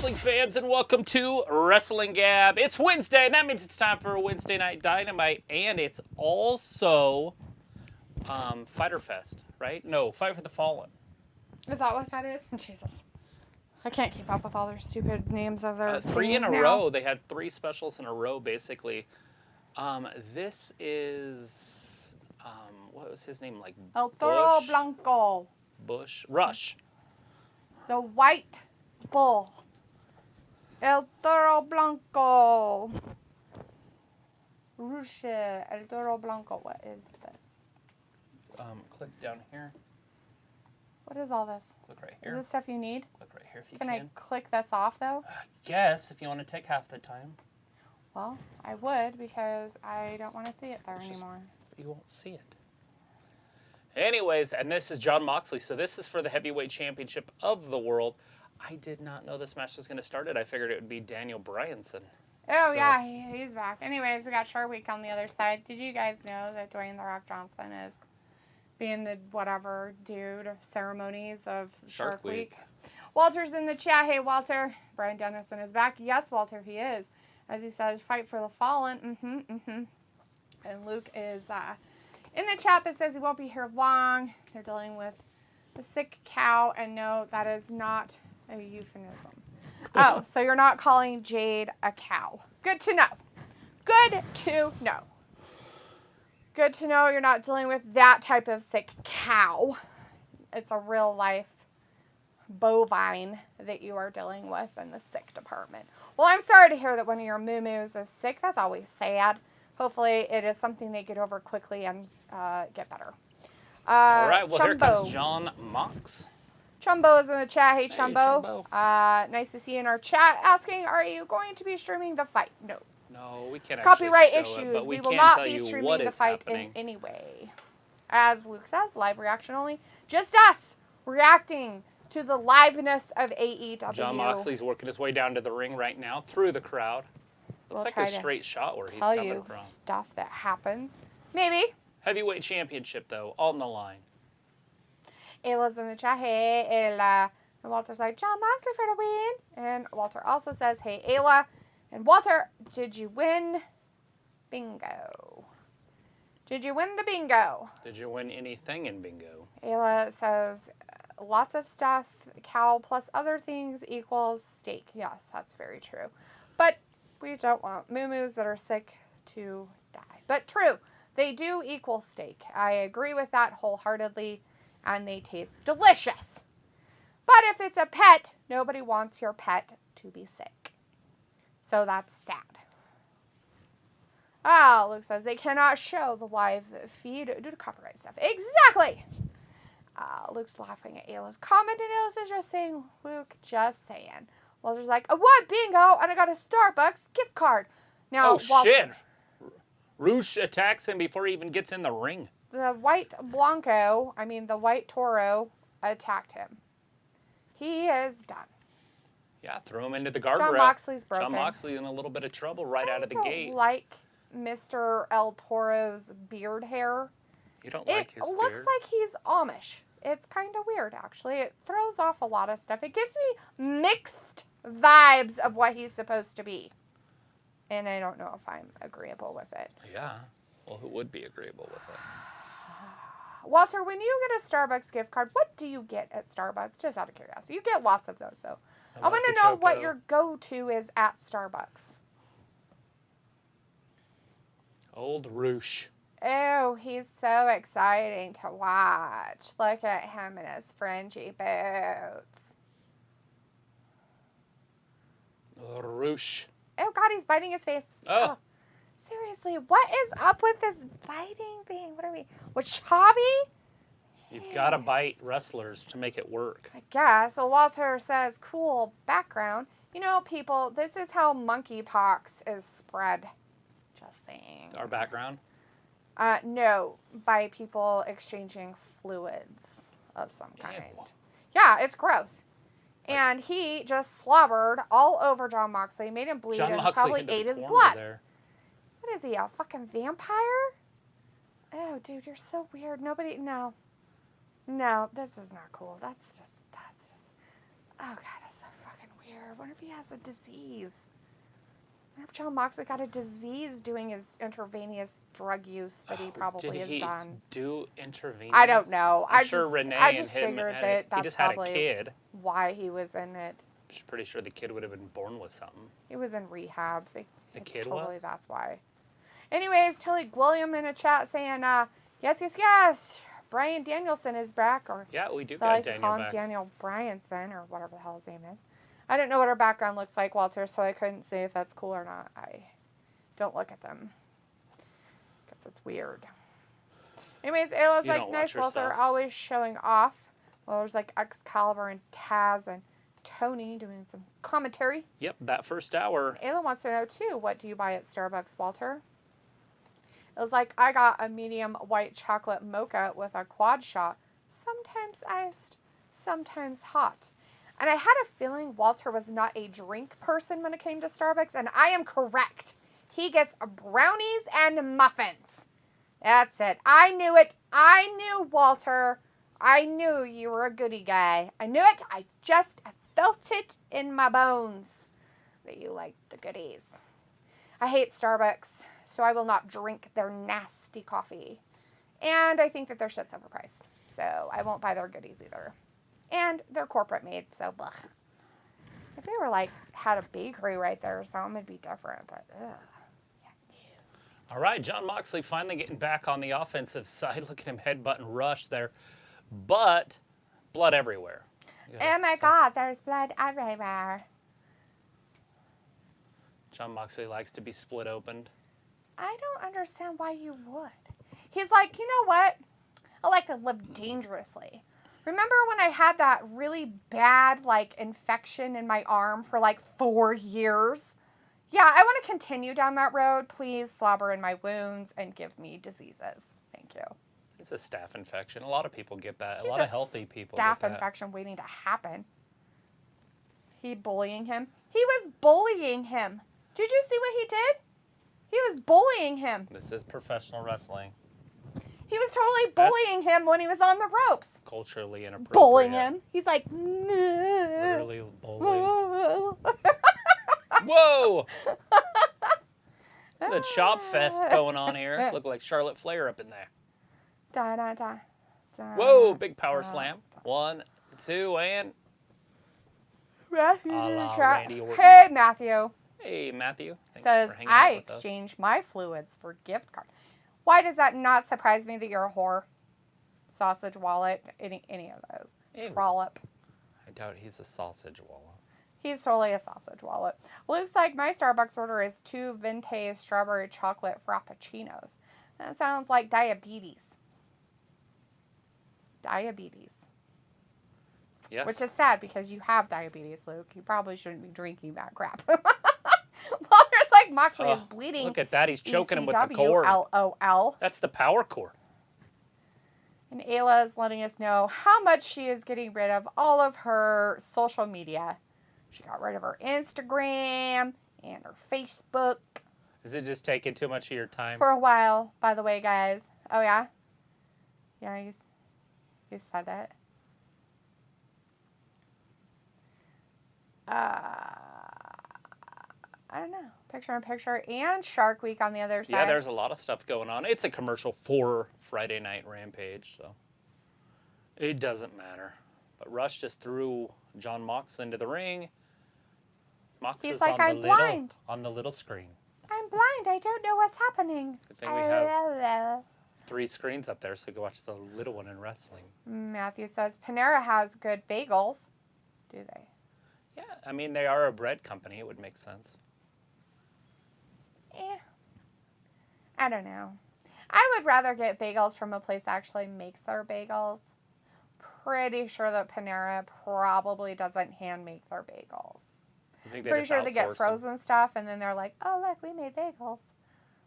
wrestling fans, and welcome to Wrestling Gab. It's Wednesday, and that means it's time for a Wednesday Night Dynamite, and it's also Fyter Fest, right? No, Fight for the Fallen. Is that what that is? Jesus. I can't keep up with all their stupid names of their Three in a now. row. They had 3 specials in a row, basically. This is, what was his name? Like El Toro Bush? Blanco. Rush. The White Bull. El Toro Blanco. Rusha. El Toro Blanco. What is this? Click down here. What is all this? Click right here. Is this stuff you need? Click right here if you Can can. I click this off, though? Guess if you want to take half the time. Well, I would, because I don't want to see it there anymore. You won't see it. Anyways, and this is Jon Moxley, so this is for the heavyweight championship of the world. I did not know this match was going to start it. I figured it would be Daniel Bryanson. Oh, yeah, he's back. Anyways, we got Shark Week on the other side. Did you guys know that Dwayne The Rock Johnson is being the whatever dude of ceremonies of Shark Week? Walter's in the chat. Hey, Walter. Bryan Danielson is back. Yes, Walter, he is. As he says, fight for the fallen. And Luke is in the chat that says he won't be here long. They're dealing with a sick cow. And no, that is not a euphemism. Oh, so you're not calling Jade a cow. Good to know. Good to know. Good to know you're not dealing with that type of sick cow. It's a real life bovine that you are dealing with in the sick department. Well, I'm sorry to hear that one of your moo-moos is sick. That's always sad. Hopefully it is something they get over quickly and get better. All right, well, Chumbo. Here comes Jon Mox. Chumbo is in the chat. Hey, Hey, Chumbo. Nice to see you in our chat. Asking, are you going to be streaming the fight? No. No, we can't Copyright actually show issues. it, but we we will can not tell be you streaming what the is fight happening. in any way. As Luke says, live reaction only. Just us reacting to the liveness of AEW. Jon Moxley's working his way down to the ring right now through the crowd. Looks like a straight shot where he's coming from. Stuff that happens. Maybe. Heavyweight championship, though, on the line. Ayla's in the chat. Hey, Ayla. And Walter's like, Jon Moxley for the win. And Walter also says, hey, Ayla. And Walter, did you win? Bingo. Did you win the bingo? Did you win anything in bingo? Ayla says, lots of stuff, cow plus other things equals steak. Yes, that's very true. But we don't want moo-moos that are sick to die. But true, they do equal steak. I agree with that wholeheartedly, and they taste delicious. But if it's a pet, nobody wants your pet to be sick. So that's sad. Luke says they cannot show the live feed due to copyright stuff. Exactly! Luke's laughing at Ayla's comment, and Ayla is just saying, Luke, just saying. Walter's like, I won bingo, and I got a Starbucks gift card. Now, oh, shit! Roosh attacks him before he even gets in the ring. The white Toro, attacked him. He is done. Yeah, throw him into the guardrail. Jon Moxley's broken. Jon Moxley in a little bit of trouble right out of the gate. I don't like Mr. El Toro's beard hair. You don't like his beard? It looks like he's Amish. It's kind of weird, actually. It throws off a lot of stuff. It gives me mixed vibes of what he's supposed to be. And I don't know if I'm agreeable with it. Yeah. Well, who would be agreeable with it? Walter, when you get a Starbucks gift card, what do you get at Starbucks? Just out of curiosity. You get lots of those, so I want to know what your go-to is at Starbucks. Old Roosh. Oh, he's so exciting to watch. Look at him in his fringy boots. Roosh. Oh, God, he's biting his face. Oh. Seriously, what is up with this biting thing? What are we, Wachabi? You've got to bite wrestlers to make it work. I guess. So Walter says, cool background. You know, people, this is how monkeypox is spread. Just saying. Our background? No, by people exchanging fluids of some kind. Ew. Yeah, it's gross. And he just slobbered all over Jon Moxley, made him bleed, and probably ate his blood. What is he, a fucking vampire? Oh, dude, you're so weird. No, this is not cool. That's just, Oh, God, that's so fucking weird. What if he has a disease? What if John Moxley got a disease doing his intravenous drug use that he probably has done? Did he do intravenous? I don't know. I'm sure Renee I and just him figured had that he that's just had a probably kid. why he was in it. I'm pretty sure the kid would have been born with something. He was in rehab. The kid totally was? That's why. Anyways, Tilly William in a chat saying, yes. Bryan Danielson is back. Or yeah, we do so I got like to Daniel call him back. Daniel Bryanson or whatever the hell his name is. I don't know what her background looks like, Walter, so I couldn't say if that's cool or not. I don't look at them. Because it's weird. Anyways, Ayla's You like, don't nice, watch Walter, yourself. always showing off. Well, there's like Excalibur and Taz and Tony doing some commentary. Yep, that first hour. Ayla wants to know, too, what do you buy at Starbucks, Walter? It was like, I got a medium white chocolate mocha with a quad shot, sometimes iced, sometimes hot. And I had a feeling Walter was not a drink person when it came to Starbucks, and I am correct. He gets brownies and muffins. That's it. I knew it. I knew, Walter. I knew you were a goodie guy. I knew it. I felt it in my bones that you liked the goodies. I hate Starbucks, so I will not drink their nasty coffee. And I think that their shit's overpriced, so I won't buy their goodies either. And they're corporate made, so blech. If they were like, had a bakery right there or something, it'd be different, but ugh. All right, John Moxley finally getting back on the offensive side. Look at him headbutting Rush there. But blood everywhere. Oh my God, there's blood everywhere. John Moxley likes to be split opened. I don't understand why you would. He's like, you know what? I like to live dangerously. Remember when I had that really bad, like, infection in my arm for, like, 4 years? Yeah, I want to continue down that road. Please slobber in my wounds and give me diseases. Thank you. It's a staph infection. A lot of people get that. He's a lot of healthy people staph get that. infection waiting to happen. He bullying him? He was bullying him. Did you see what he did? He was bullying him. This is professional wrestling. He was totally bullying him when he was on the ropes. Culturally inappropriate. Bullying him. He's like, literally bullying. Whoa! The chop fest going on here. Look like Charlotte Flair up in there. Da, da, da, da, Whoa, big power slam. 1, 2, and... Matthew's A in la the chat. Randy Orton. Hey, Matthew. Hey, Matthew. Thanks Says, for hanging out I with us. exchanged my fluids for gift cards. Why does that not surprise me that you're a whore? Sausage wallet, any of those. Ew. Trollop. I doubt he's a sausage wallet. He's totally a sausage wallet. Looks like my Starbucks order is 2 Venti strawberry chocolate frappuccinos. That sounds like diabetes. Diabetes. Yes. Which is sad because you have diabetes, Luke. You probably shouldn't be drinking that crap. Well, there's like Moxley is bleeding. Look at that. He's choking him with the ECW, cord. LOL. That's the power cord. And Ayla is letting us know how much she is getting rid of all of her social media. She got rid of her Instagram and her Facebook. Is it just taking too much of your time? For a while, by the way, guys. Oh, yeah? Yeah, you said that. I don't know. Picture-in-picture and Shark Week on the other side. Yeah, there's a lot of stuff going on. It's a commercial for Friday Night Rampage, so it doesn't matter. But Rush just threw John Mox into the ring. Mox He's is like, on I'm the little screen. I'm blind. I don't know what's happening. Good thing we have 3 screens up there, so go watch the little one in wrestling. Matthew says, Panera has good bagels. Do they? Yeah, I mean, they are a bread company. It would make sense. I don't know. I would rather get bagels from a place that actually makes their bagels. Pretty sure that Panera probably doesn't hand make their bagels. Pretty sure they get frozen stuff and then they're like, oh, look, we made bagels.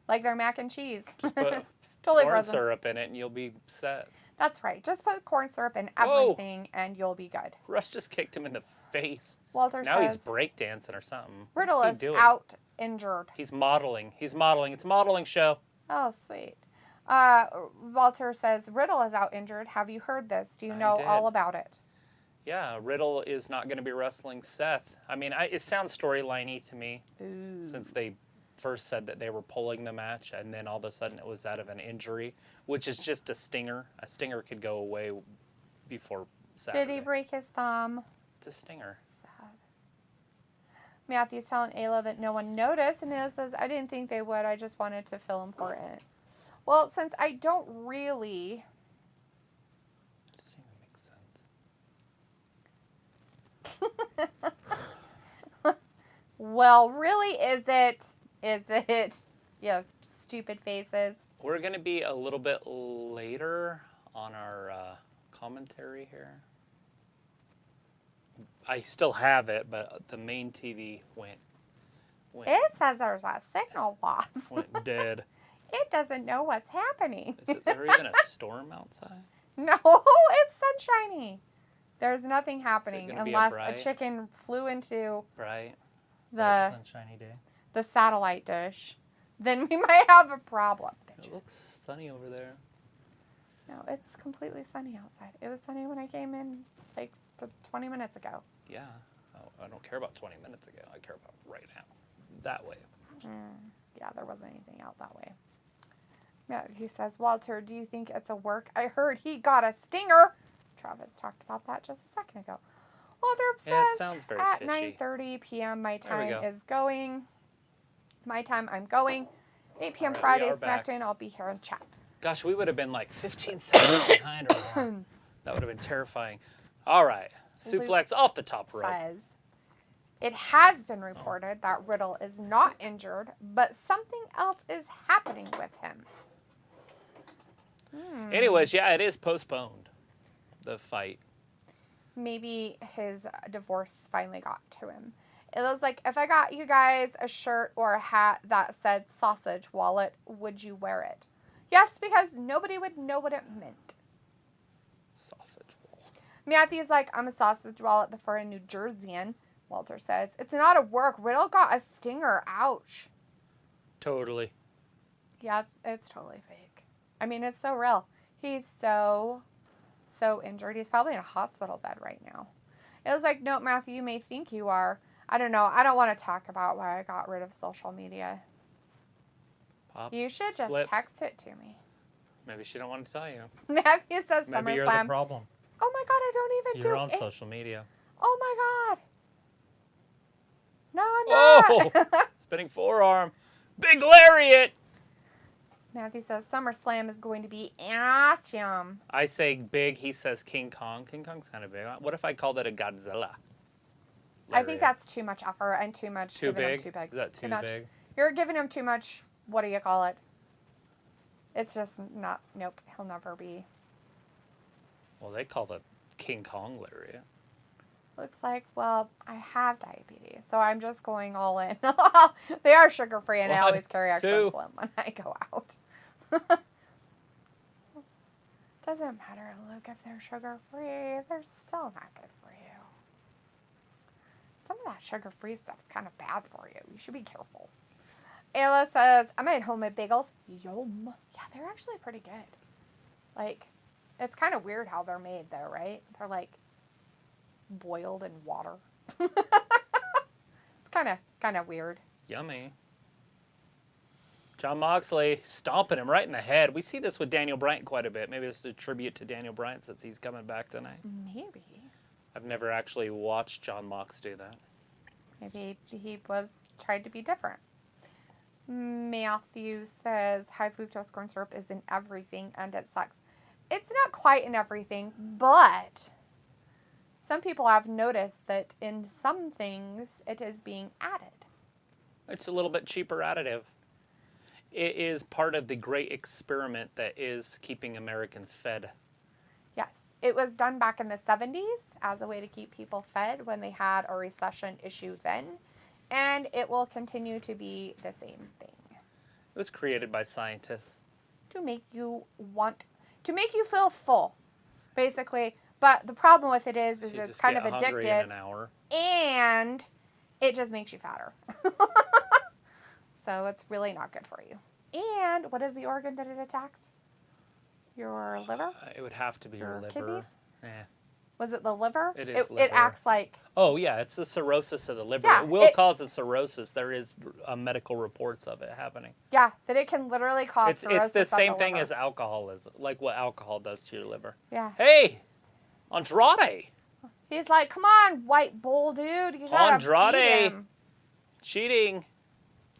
Like their mac and cheese. Just put totally corn frozen. syrup in it and you'll be set. That's right. Just put corn syrup in everything and you'll be good. Rush just kicked him in the face. Walter now says, he's breakdancing or something. Riddle What's is he doing? out injured. He's modeling. It's a modeling show. Oh, sweet. Walter says, Riddle is out injured. Have you heard this? Do you know all about it? Yeah, Riddle is not going to be wrestling Seth. I mean, it sounds storyline-y to me. Ooh. Since they first said that they were pulling the match, and then all of a sudden it was out of an injury, which is just a stinger. A stinger could go away before Saturday. Did he break his thumb? It's a stinger. Sad. Matthew's telling Ayla that no one noticed, and Ayla says, I didn't think they would. I just wanted to feel important. Well, since I don't really... It doesn't even make sense. Well, really, is it? Yeah, stupid faces. We're going to be a little bit later on our commentary here. I still have it, but the main TV went It says there's a signal loss. went dead. It doesn't know what's happening. Is there even a storm outside? No, it's sunshiny. There's nothing happening gonna be unless a bright? chicken flew into Bright the sunshiny day. the satellite dish. Then we might have a problem. It looks sunny over there. No, it's completely sunny outside. It was sunny when I came in like 20 minutes ago. Yeah. Oh, I don't care about 20 minutes ago. I care about right now. That way. Yeah, there wasn't anything out that way. Yeah, he says, Walter, do you think it's a work? I heard he got a stinger. Travis talked about that just a second ago. Walter says Yeah, it sounds very at fishy. 9:30 p.m. my There we time go. is going. My time I'm going. 8 p.m. All right, Friday we are back. SmackDown. I'll be here and chat. Gosh, we would have been like 15 seconds behind or more. That would have been terrifying. All right. Suplex off the top rope. Says it has been reported that Riddle is not injured, but something else is happening with him. Anyways, yeah, it is postponed. The fight. Maybe his divorce finally got to him. It was like, if I got you guys a shirt or a hat that said sausage wallet, would you wear it? Yes, because nobody would know what it meant. Sausage roll. Matthew's like, I'm a sausage wallet before a New Jerseyan. Walter says, it's not a work. Riddle got a stinger. Ouch. Totally. Yeah, it's totally fake. I mean, it's so real. He's so injured. He's probably in a hospital bed right now. It was like, no, Matthew, you may think you are. I don't know. I don't want to talk about why I got rid of social media. Pops, You should just flips. text it to me. Maybe she don't want to tell you. Matthew says Maybe you're the SummerSlam. problem. Oh my God, I don't even You're do on it. social media. Oh my God. No, I'm not. Oh! Spinning forearm. Big lariat. Matthew says SummerSlam is going to be awesome. I say big. He says King Kong. King Kong's kind of big. What if I called it a Godzilla? I think that's too much effort and too much. Too giving him big? Too big. Is that too much. big? You're giving him too much. What do you call it? It's just not. Nope. He'll never be. Well, they call the King Kong lariat. Looks like, well, I have diabetes, so I'm just going all in. They are sugar-free, and I 1, always carry extra 2. insulin when I go out. Doesn't matter, Luke, if they're sugar-free. They're still not good for you. Some of that sugar-free stuff's kind of bad for you. You should be careful. Ayla says, I made homemade bagels. Yum. Yeah, they're actually pretty good. Like, it's kind of weird how they're made, though, right? They're, like, boiled in water. It's kind of weird. Yummy. Jon Moxley stomping him right in the head. We see this with Daniel Bryan quite a bit. Maybe this is a tribute to Daniel Bryan since he's coming back tonight. Maybe. I've never actually watched Jon Mox do that. Maybe he tried to be different. Matthew says high fructose corn syrup is in everything and it sucks. It's not quite in everything, but some people have noticed that in some things it is being added. It's a little bit cheaper additive. It is part of the great experiment that is keeping Americans fed. Yes, it was done back in the 70s as a way to keep people fed when they had a recession issue then, and it will continue to be the same thing. It was created by scientists. To make you feel full, basically. But the problem with it is You it's just kind of get hungry in addictive, an hour. and it just makes you fatter. So it's really not good for you. And what is the organ that it attacks? Your liver? It would have to be your liver. Kidneys? Eh. Was it the liver? It is It liver. acts like... Oh, yeah, it's the cirrhosis of the liver. Yeah, it will cause a cirrhosis. There is medical reports of it happening. Yeah, that it can literally cause cirrhosis It's the same of the thing liver. as alcoholism, like what alcohol does to your liver. Yeah. Hey, Andrade. He's like, come on, white bull, dude. You gotta beat him. Cheating.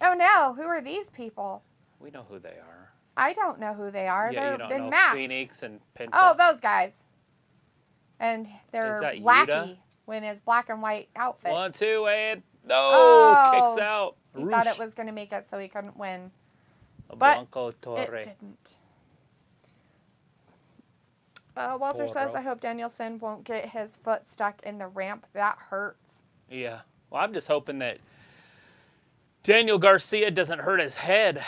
Oh, no. Who are these people? We know who they are. I don't know who they are. Yeah, They're you don't in know masks. Phoenix and Penta. Oh, those guys. And they're Is that wacky Yuta? in his black and white outfit. 1, 2, and no, Oh. kicks out. He thought it was going to make it so he couldn't win. A But Blanco Torre. it didn't. Walter says, I hope Danielson won't get his foot stuck in the ramp. That hurts. Yeah. Well, I'm just hoping that Daniel Garcia doesn't hurt his head.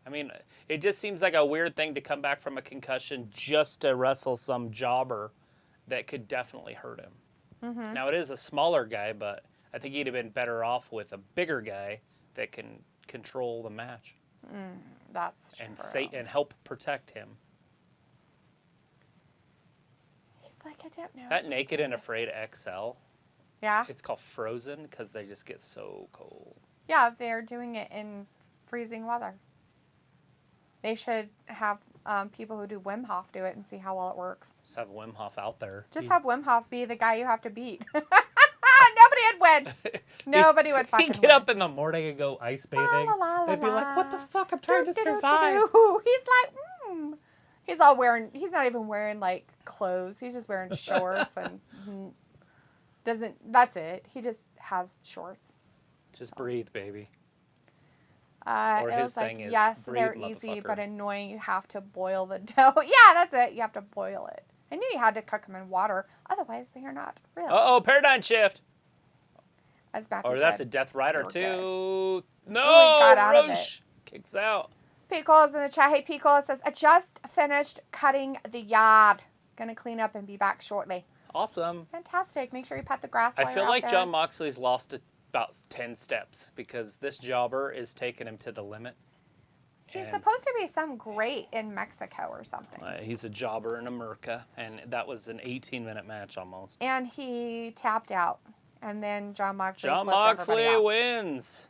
I mean, it just seems like a weird thing to come back from a concussion just to wrestle some jobber that could definitely hurt him. Mm-hmm. Now, it is a smaller guy, but I think he'd have been better off with a bigger guy that can control the match. That's true. And help protect him. He's like, I don't know. That Naked and Afraid XL, Yeah? it's called Frozen because they just get so cold. Yeah, they're doing it in freezing weather. They should have people who do Wim Hof do it and see how well it works. Just have Wim Hof out there. Just have Wim Hof be the guy you have to beat. Nobody would win. Nobody would fucking He'd get win. up in the morning and go ice bathing. They'd be like, what the fuck? I'm trying to survive. He's like, He's all wearing, he's not even wearing like clothes. He's just wearing shorts and that's it. He just has shorts. Just breathe, baby. Or his it was thing like, is, yes, breathe, they're easy, motherfucker. but annoying. You have to boil the dough. Yeah, that's it. You have to boil it. I knew you had to cook them in water. Otherwise, they are not real. Uh-oh, paradigm shift. As Matthew Or said. that's a Death Rider, they were too. No, Oh, he got out of Roche kicks out. Pete Cole's in the chat. Hey, Pete Cole says, I just finished cutting the yard. Gonna clean up and be back shortly. Awesome. Fantastic. Make sure you pet the grass I while feel you're like out there. John Moxley's lost about 10 steps because this jobber is taking him to the limit. He's And, supposed to be some great in Mexico or something. he's a jobber in America, and that was an 18-minute match almost. And he tapped out. And then John Moxley John flipped everybody Moxley off. wins.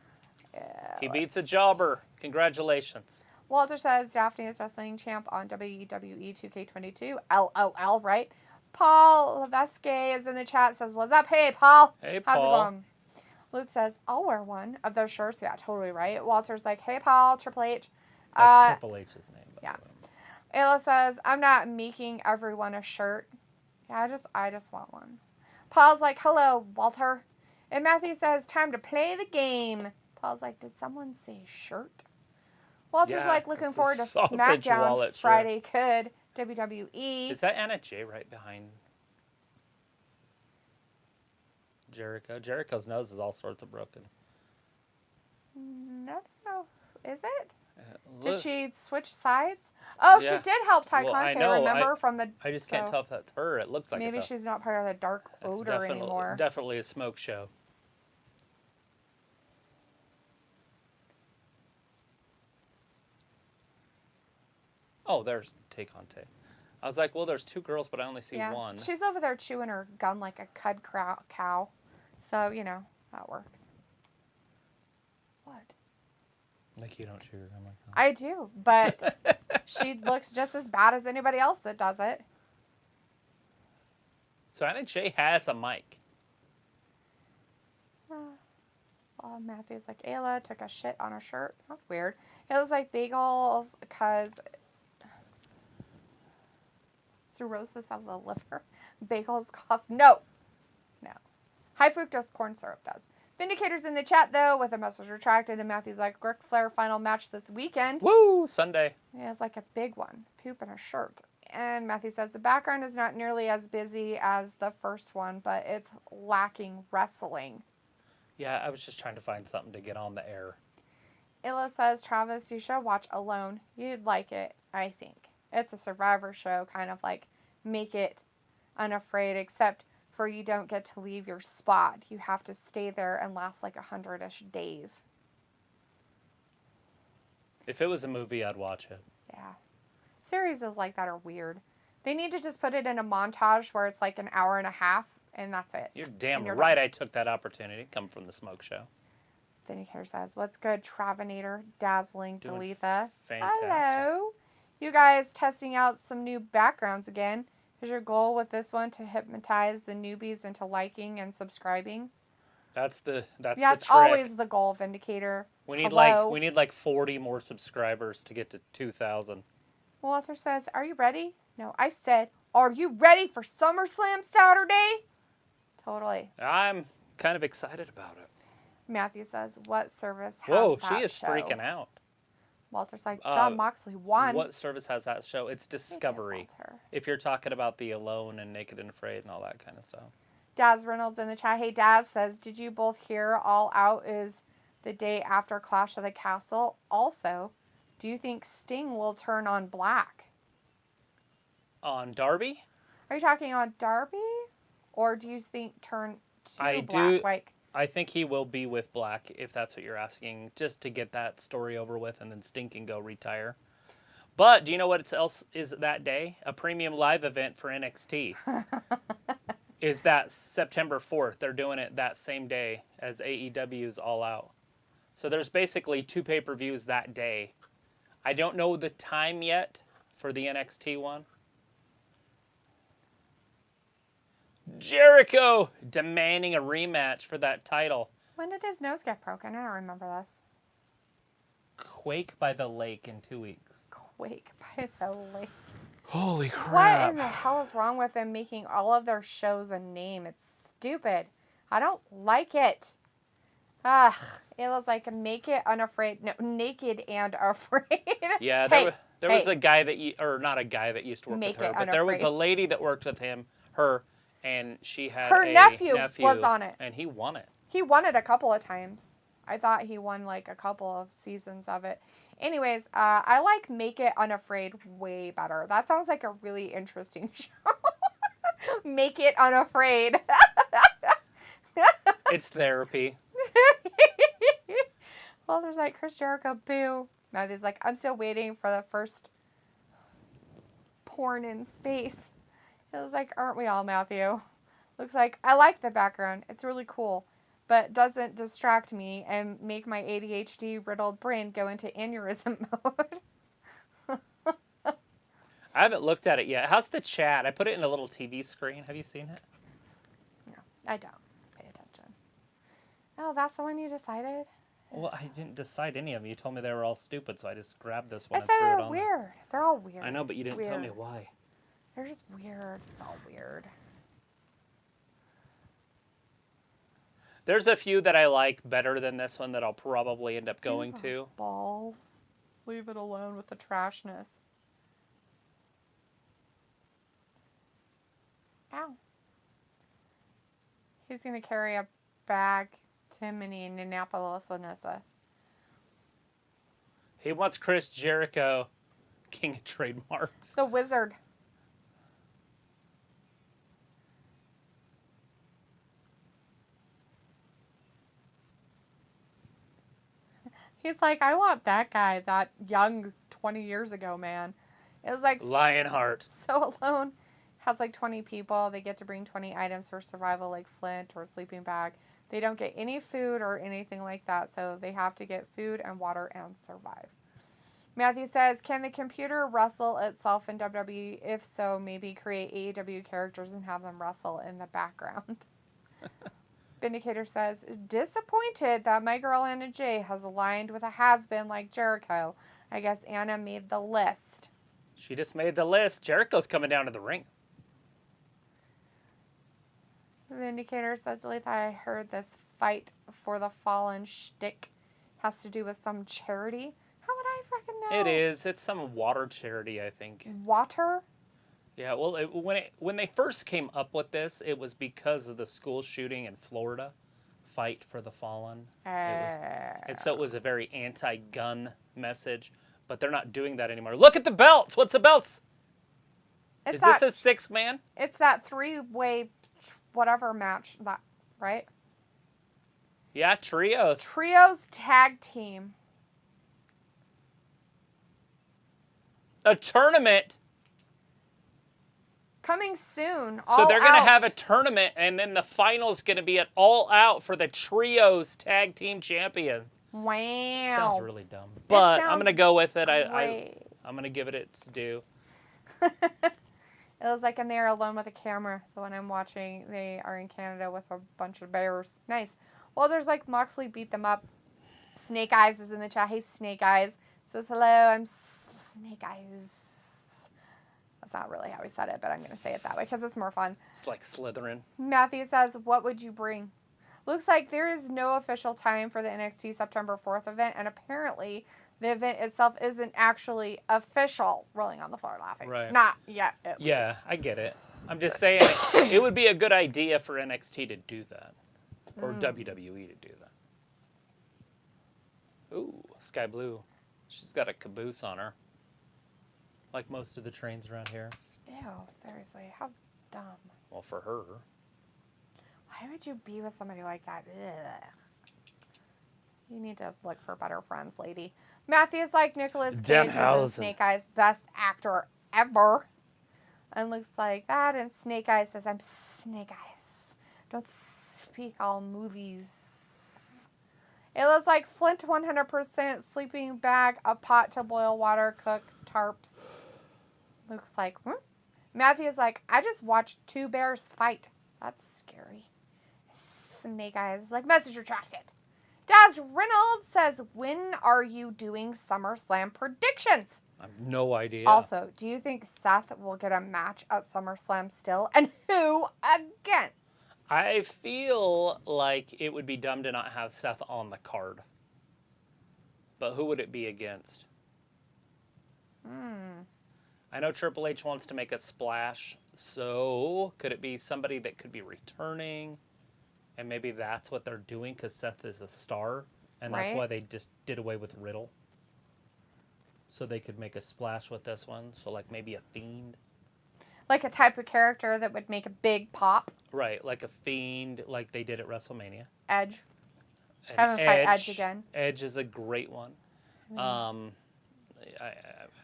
He beats a jobber. Congratulations. Walter says Daphne is wrestling champ on WWE 2K22. LOL, right? Paul Levesque is in the chat, says, what's up? Hey, Paul. Hey, How's Paul. it going? Luke says, I'll wear one of those shirts. Yeah, totally right. Walter's like, hey, Paul, Triple H. That's Triple H's name. Yeah. Ayla says, I'm not making everyone a shirt. Yeah, I just want one. Paul's like, hello, Walter. And Matthew says, time to play the game. Paul's like, did someone say shirt? Walter's Yeah, like, looking it's a forward to sausage SmackDown wallet shirt. Friday. Good. WWE. Is that Anna Jay right behind Jericho? Jericho's nose is all sorts of broken. No. Is it? Did Look, she switch sides? Oh, Yeah. she did help Ty Well, I Conte, know, remember, from the... I just can't so tell if that's her. It looks like maybe it's she's not part of the dark odor anymore. Definitely a smoke show. Oh, there's Tay Conte. I was like, well, there's two girls, but I only see one. She's over there chewing her gum like a cud cow. So, that works. What? Like you don't chew your gum like that. I do, but she looks just as bad as anybody else that does it. So Anna Jay has a mic. Matthew's like, Ayla took a shit on her shirt. That's weird. It looks like bagels because cirrhosis of the liver. Bagels cost... No. High fructose corn syrup does. Vindicator's in the chat, though, with a message retracted, and Matthew's like, Ric Flair final match this weekend. Woo! Sunday. Yeah, it's like a big one. Poop in a shirt. And Matthew says the background is not nearly as busy as the first one, but it's lacking wrestling. Yeah, I was just trying to find something to get on the air. Illa says, Travis, you should watch Alone. You'd like it, I think. It's a Survivor show, kind of like Make It Unafraid, except for you don't get to leave your spot. You have to stay there and last like 100-ish days. If it was a movie, I'd watch it. Yeah. Series like that are weird. They need to just put it in a montage where it's like an hour and a half, and that's it. You're damn you're right done. I took that opportunity. Come from the smoke show. Vindicator says, what's good, Travanator, Dazzling, Doing Dalitha. fantastic. Hello. You guys testing out some new backgrounds again. Is your goal with this one to hypnotize the newbies into liking and subscribing? That's the trick. Always the goal, Vindicator. We need Hello. like 40 more subscribers to get to 2,000. Walter says, are you ready? No, I said, are you ready for SummerSlam Saturday? Totally. I'm kind of excited about it. Matthew says, what service has Whoa, that she is show? freaking out. Walter's like, John Moxley won. What service has that show? It's Discovery. Walter. If you're talking about the Alone and Naked and Afraid and all that kind of stuff. Daz Reynolds in the chat. Hey, Daz says, did you both hear All Out is the day after Clash of the Castle? Also, do you think Sting will turn on Black? On Darby? Are you talking on Darby? Or do you think turn to Black? I think he will be with Black, if that's what you're asking, just to get that story over with, and then Sting can go retire. But do you know what else is that day? A premium live event for NXT. Is that September 4th. They're doing it that same day as AEW's All Out. So there's basically 2 pay-per-views that day. I don't know the time yet for the NXT one. Jericho demanding a rematch for that title. When did his nose get broken? I don't remember this. Quake by the Lake in 2 weeks. Quake by the Lake. Holy crap. What in the hell is wrong with them making all of their shows a name? It's stupid. I don't like it. Ugh. It was like Make It Unafraid. No, Naked and Afraid. Yeah, there was a guy that, or not a guy that used to work with her, but there was a lady that worked with her, and she had her nephew was on it. And he won it. He won it a couple of times. I thought he won like a couple of seasons of it. Anyways, I like Make It Unafraid way better. That sounds like a really interesting show. Make It Unafraid. It's therapy. Well, there's like Chris Jericho, boo. Matthew's like, I'm still waiting for the first porn in space. It was like, aren't we all, Matthew? Looks like I like the background. It's really cool. But doesn't distract me and make my ADHD-riddled brain go into aneurysm mode. I haven't looked at it yet. How's the chat? I put it in a little TV screen. Have you seen it? No, I don't. Pay attention. Oh, that's the one you decided? Well, I didn't decide any of them. You told me they were all stupid, so I just grabbed this one I and said threw it they're on weird. They're all weird. I know, but you didn't tell me why. They're just weird. It's all weird. There's a few that I like better than this one that I'll probably end up going to. Balls. Leave it alone with the trashness. Ow. He's going to carry a bag to him in Indianapolis, Nese. He wants Chris Jericho, king of trademarks. The Wizard. He's like, I want that guy, that young 20 years ago man. It was like Lionheart. So alone. Has like 20 people. They get to bring 20 items for survival, like flint or a sleeping bag. They don't get any food or anything like that, so they have to get food and water and survive. Matthew says, can the computer wrestle itself in WWE? If so, maybe create AEW characters and have them wrestle in the background. Vindicator says, disappointed that my girl Anna J has aligned with a has-been like Jericho. I guess Anna made the list. She just made the list. Jericho's coming down to the ring. Vindicator says, Letha, I heard this fight for the fallen shtick has to do with some charity. How would I freaking know? It is. It's some water charity, I think. Water? Yeah, well, when they first came up with this, it was because of the school shooting in Florida, Fight for the Fallen. So it was a very anti-gun message, but they're not doing that anymore. Look at the belts! What's the belts? Is this a 6-man? It's that 3-way whatever match, that right? Yeah, trios. Trios tag team. A tournament. Coming soon. So they're going to have a tournament, and then the final's going to be an all out for the Trios Tag Team Champions. Wow. Sounds really dumb. But I'm going to go with it. I'm going to give it its due. It was like, and they're alone with a camera. The one I'm watching, they are in Canada with a bunch of bears. Nice. Well, there's like Moxley beat them up. Snake Eyes is in the chat. Hey, Snake Eyes. Says, hello, I'm Snake Eyes. That's not really how he said it, but I'm going to say it that way because it's more fun. It's like Slytherin. Matthew says, what would you bring? Looks like there is no official time for the NXT September 4th event, and apparently the event itself isn't actually official. Rolling on the floor laughing. Right. Not yet, at least. I get it. I'm just saying it would be a good idea for NXT to do that. Or WWE to do that. Ooh, Sky Blue. She's got a caboose on her. Like most of the trains around here. Ew, seriously, how dumb. Well, for her. Why would you be with somebody like that? Ugh. You need to look for better friends, lady. Matthew's like Nicolas Cage is in Snake Eyes, best actor ever. And looks like that. And Snake Eyes says, I'm Snake Eyes. Don't speak all movies. It looks like Flint 100%, sleeping bag, a pot to boil water, cook, tarps. Looks like, Matthew's like, I just watched two bears fight. That's scary. Snake Eyes like, message retracted. Daz Reynolds says, when are you doing SummerSlam predictions? I have no idea. Also, do you think Seth will get a match at SummerSlam still? And who against? I feel like it would be dumb to not have Seth on the card. But who would it be against? I know Triple H wants to make a splash, so could it be somebody that could be returning? And maybe that's what they're doing because Seth is a star, and that's why they just did away with Riddle. So they could make a splash with this one. So like maybe a Fiend. Like a type of character that would make a big pop. Right, like a Fiend, like they did at WrestleMania. Edge. And Have him fight Edge again. Edge is a great one.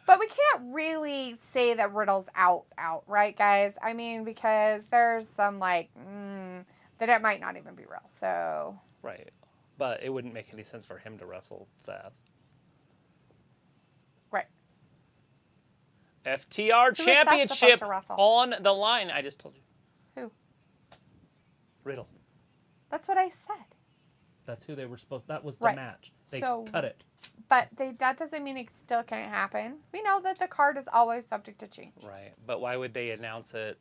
But we can't really say that Riddle's out, right, guys? I mean, because there's some, like, that it might not even be real, so... Right. But it wouldn't make any sense for him to wrestle Seth. Right. FTR Championship on the line. I just told you. Who? Riddle. That's what I said. That's who they were supposed... That was the match. They cut it. But that doesn't mean it still can't happen. We know that the card is always subject to change. Right. But why would they announce it,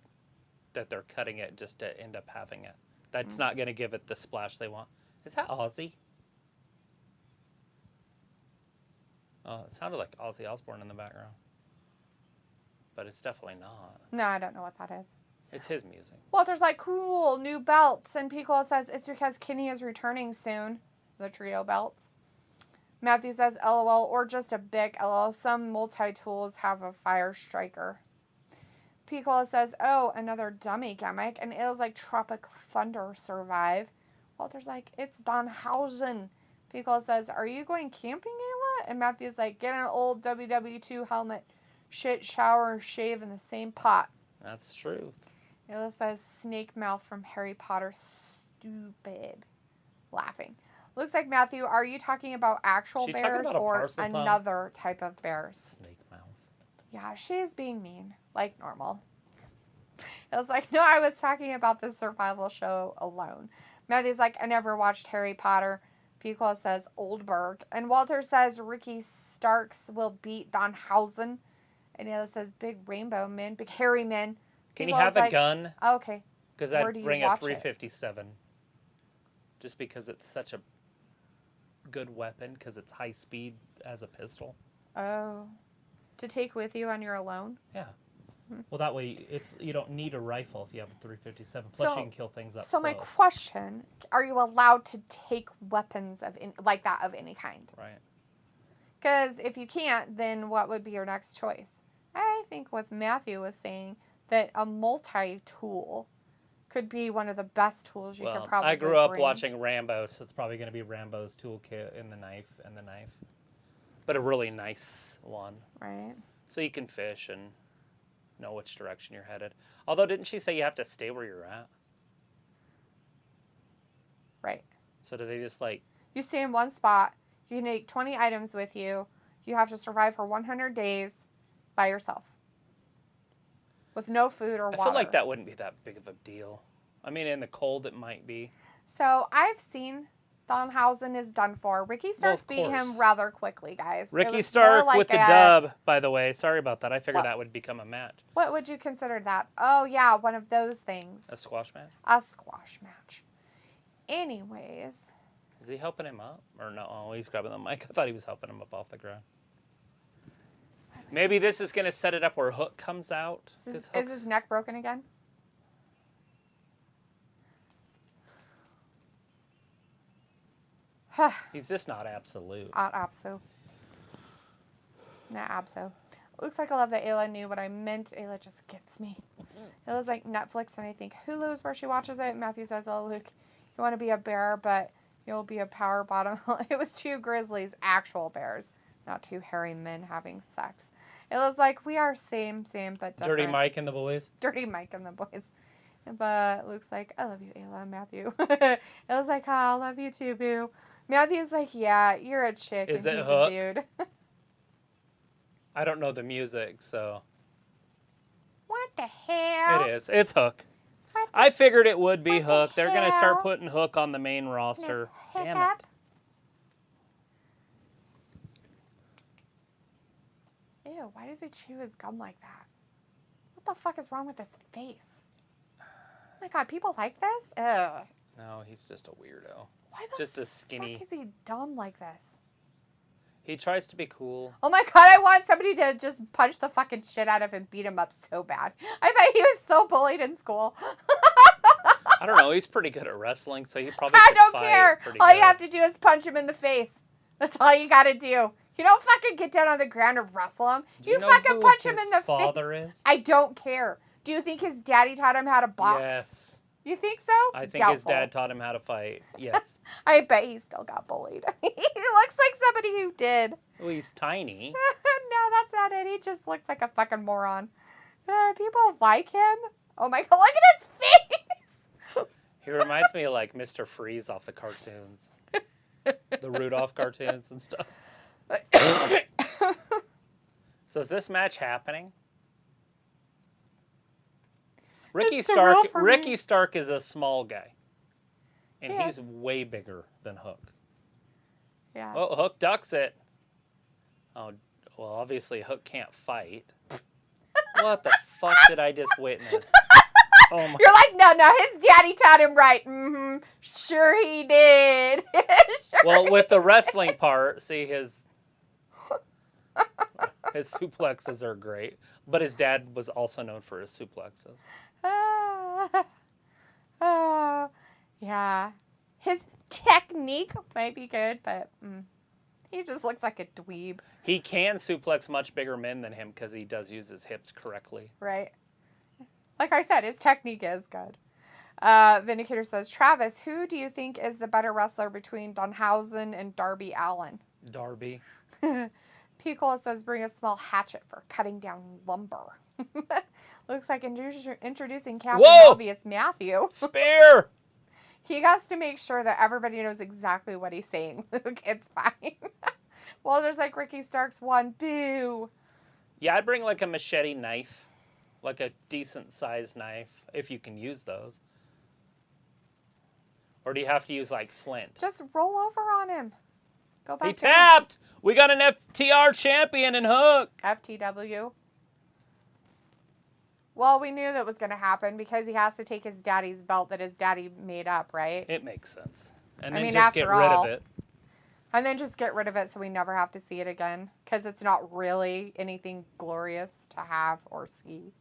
that they're cutting it just to end up having it? That's not going to give it the splash they want. Is that Ozzy? Oh, it sounded like Ozzy Osbourne in the background. But it's definitely not. No, I don't know what that is. It's his music. Walter's like, cool, new belts. And Piccolo says, it's because Kenny is returning soon. The trio belts. Matthew says, LOL, or just a big LOL. Some multi-tools have a fire striker. Piccolo says, oh, another dummy gimmick. And it was like Tropic Thunder survive. Walter's like, it's Danhausen. Piccolo says, are you going camping, Ayla? And Matthew's like, get an old WW2 helmet. Shit, shower, shave in the same pot. That's true. Ayla says, snake mouth from Harry Potter. Stupid. Laughing. Looks like, Matthew, are you talking about actual bears or another type of bears? Snake mouth. Yeah, she's being mean, like normal. It was like, no, I was talking about the survival show alone. Matthew's like, I never watched Harry Potter. Piccolo says, Oldberg. And Walter says, Ricky Starks will beat Danhausen. And Ayla says, big rainbow men, big hairy men. Can you have a gun? Oh, okay. Because I'd bring a 357. Just because it's such a good weapon, because it's high speed as a pistol. Oh. To take with you on your alone? Yeah. Well, that way you don't need a rifle if you have a 357. Plus, you can kill things up So close. my question, are you allowed to take weapons like that of any kind? Right. Because if you can't, then what would be your next choice? I think what Matthew was saying, that a multi-tool could be one of the best tools you could probably I grew up bring. watching Rambo, so it's probably going to be Rambo's toolkit and the knife. But a really nice one. Right. So you can fish and know which direction you're headed. Although, didn't she say you have to stay where you're at? Right. So do they just like... You stay in one spot. You can take 20 items with you. You have to survive for 100 days by yourself. With no food or water. I feel like that wouldn't be that big of a deal. I mean, in the cold, it might be. So, I've seen Danhausen is done for. Ricky Starks beat him rather quickly, guys. Ricky Stark with the dub, by the way. Sorry about that. I figured that would become a match. What would you consider that? Oh, yeah, one of those things. A squash match? A squash match. Anyways. Is he helping him up? Or no? Oh, he's grabbing the mic. I thought he was helping him up off the ground. Maybe this is going to set it up where Hook comes out. Is his neck broken again? He's just not absolute. Not abso. Not abso. Looks like I love that Ayla knew what I meant. Ayla just gets me. Ayla's like Netflix, and I think Hulu is where she watches it. Matthew says, oh, Luke, you want to be a bear, but you'll be a power bottom. It was 2 grizzlies, actual bears, not 2 hairy men having sex. Ayla's like, we are same, but different. Dirty Mike and the boys. Dirty Mike and the boys. But Luke's like, I love you, Ayla, Matthew. Ayla's like, oh, I love you too, boo. Matthew's like, yeah, you're a chick and he's a dude. I don't know the music, so. What the hell? It is. It's Hook. I figured it would be Hook. They're going to start putting Hook on the main roster. Damn it. Ew, why does he chew his gum like that? What the fuck is wrong with his face? Oh my god, people like this? Ugh. No, he's just a weirdo. Why the just a skinny... fuck is he dumb like this? He tries to be cool. Oh my god, I want somebody to just punch the fucking shit out of him, beat him up so bad. I bet he was so bullied in school. I don't know, he's pretty good at wrestling, so he probably I don't care. All you have to do is punch him in the face. That's all you gotta do. You don't fucking get down on the ground and wrestle him. You fucking punch him in the face. I don't care. Do you think his daddy taught him how to box? Yes. You think so? I think his dad taught him how to fight. Yes. I bet he still got bullied. He looks like somebody who did. Well, he's tiny. No, that's not it. He just looks like a fucking moron. People like him. Oh my god, look at his face! He reminds me of like Mr. Freeze off the cartoons. The Rudolph cartoons and stuff. So is this match happening? Ricky Stark is a small guy. And he's way bigger than Hook. Yeah. Oh, Hook ducks it. Oh, well, obviously Hook can't fight. What the fuck did I just witness? Oh my. You're like, no, his daddy taught him right. Mm-hmm. Sure he did. Well, with the wrestling part, see, his suplexes are great. But his dad was also known for his suplexes. Yeah. His technique might be good, but he just looks like a dweeb. He can suplex much bigger men than him because he does use his hips correctly. Right. Like I said, his technique is good. Vindicator says, Travis, who do you think is the better wrestler between Danhausen and Darby Allin? Darby. Picola says, bring a small hatchet for cutting down lumber. Looks like introducing Captain Obvious Matthew. Spear! He has to make sure that everybody knows exactly what he's saying. Luke, it's fine. Well, there's like Ricky Starks one. Boo. Yeah, I'd bring like a machete knife. Like a decent sized knife, if you can use those. Or do you have to use like flint? Just roll over on him. Go back. He tapped! We got an FTR champion in Hook. FTW. Well, we knew that was going to happen because he has to take his daddy's belt that his daddy made up, right? It makes sense. And then just get rid of it. And then just get rid of it so we never have to see it again. Because it's not really anything glorious to have or see.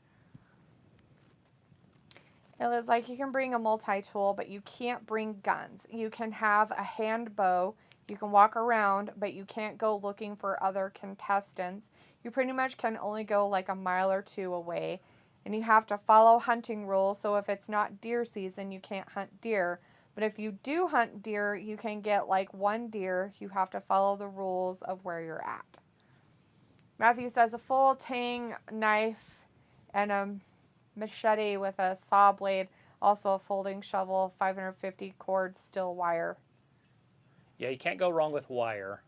It was like, you can bring a multi-tool, but you can't bring guns. You can have a hand bow. You can walk around, but you can't go looking for other contestants. You pretty much can only go like a mile or 2 away. And you have to follow hunting rules. So if it's not deer season, you can't hunt deer. But if you do hunt deer, you can get like 1 deer. You have to follow the rules of where you're at. Matthew says a full tang knife and a machete with a saw blade, also a folding shovel, 550 cord steel wire. Yeah, you can't go wrong with wire.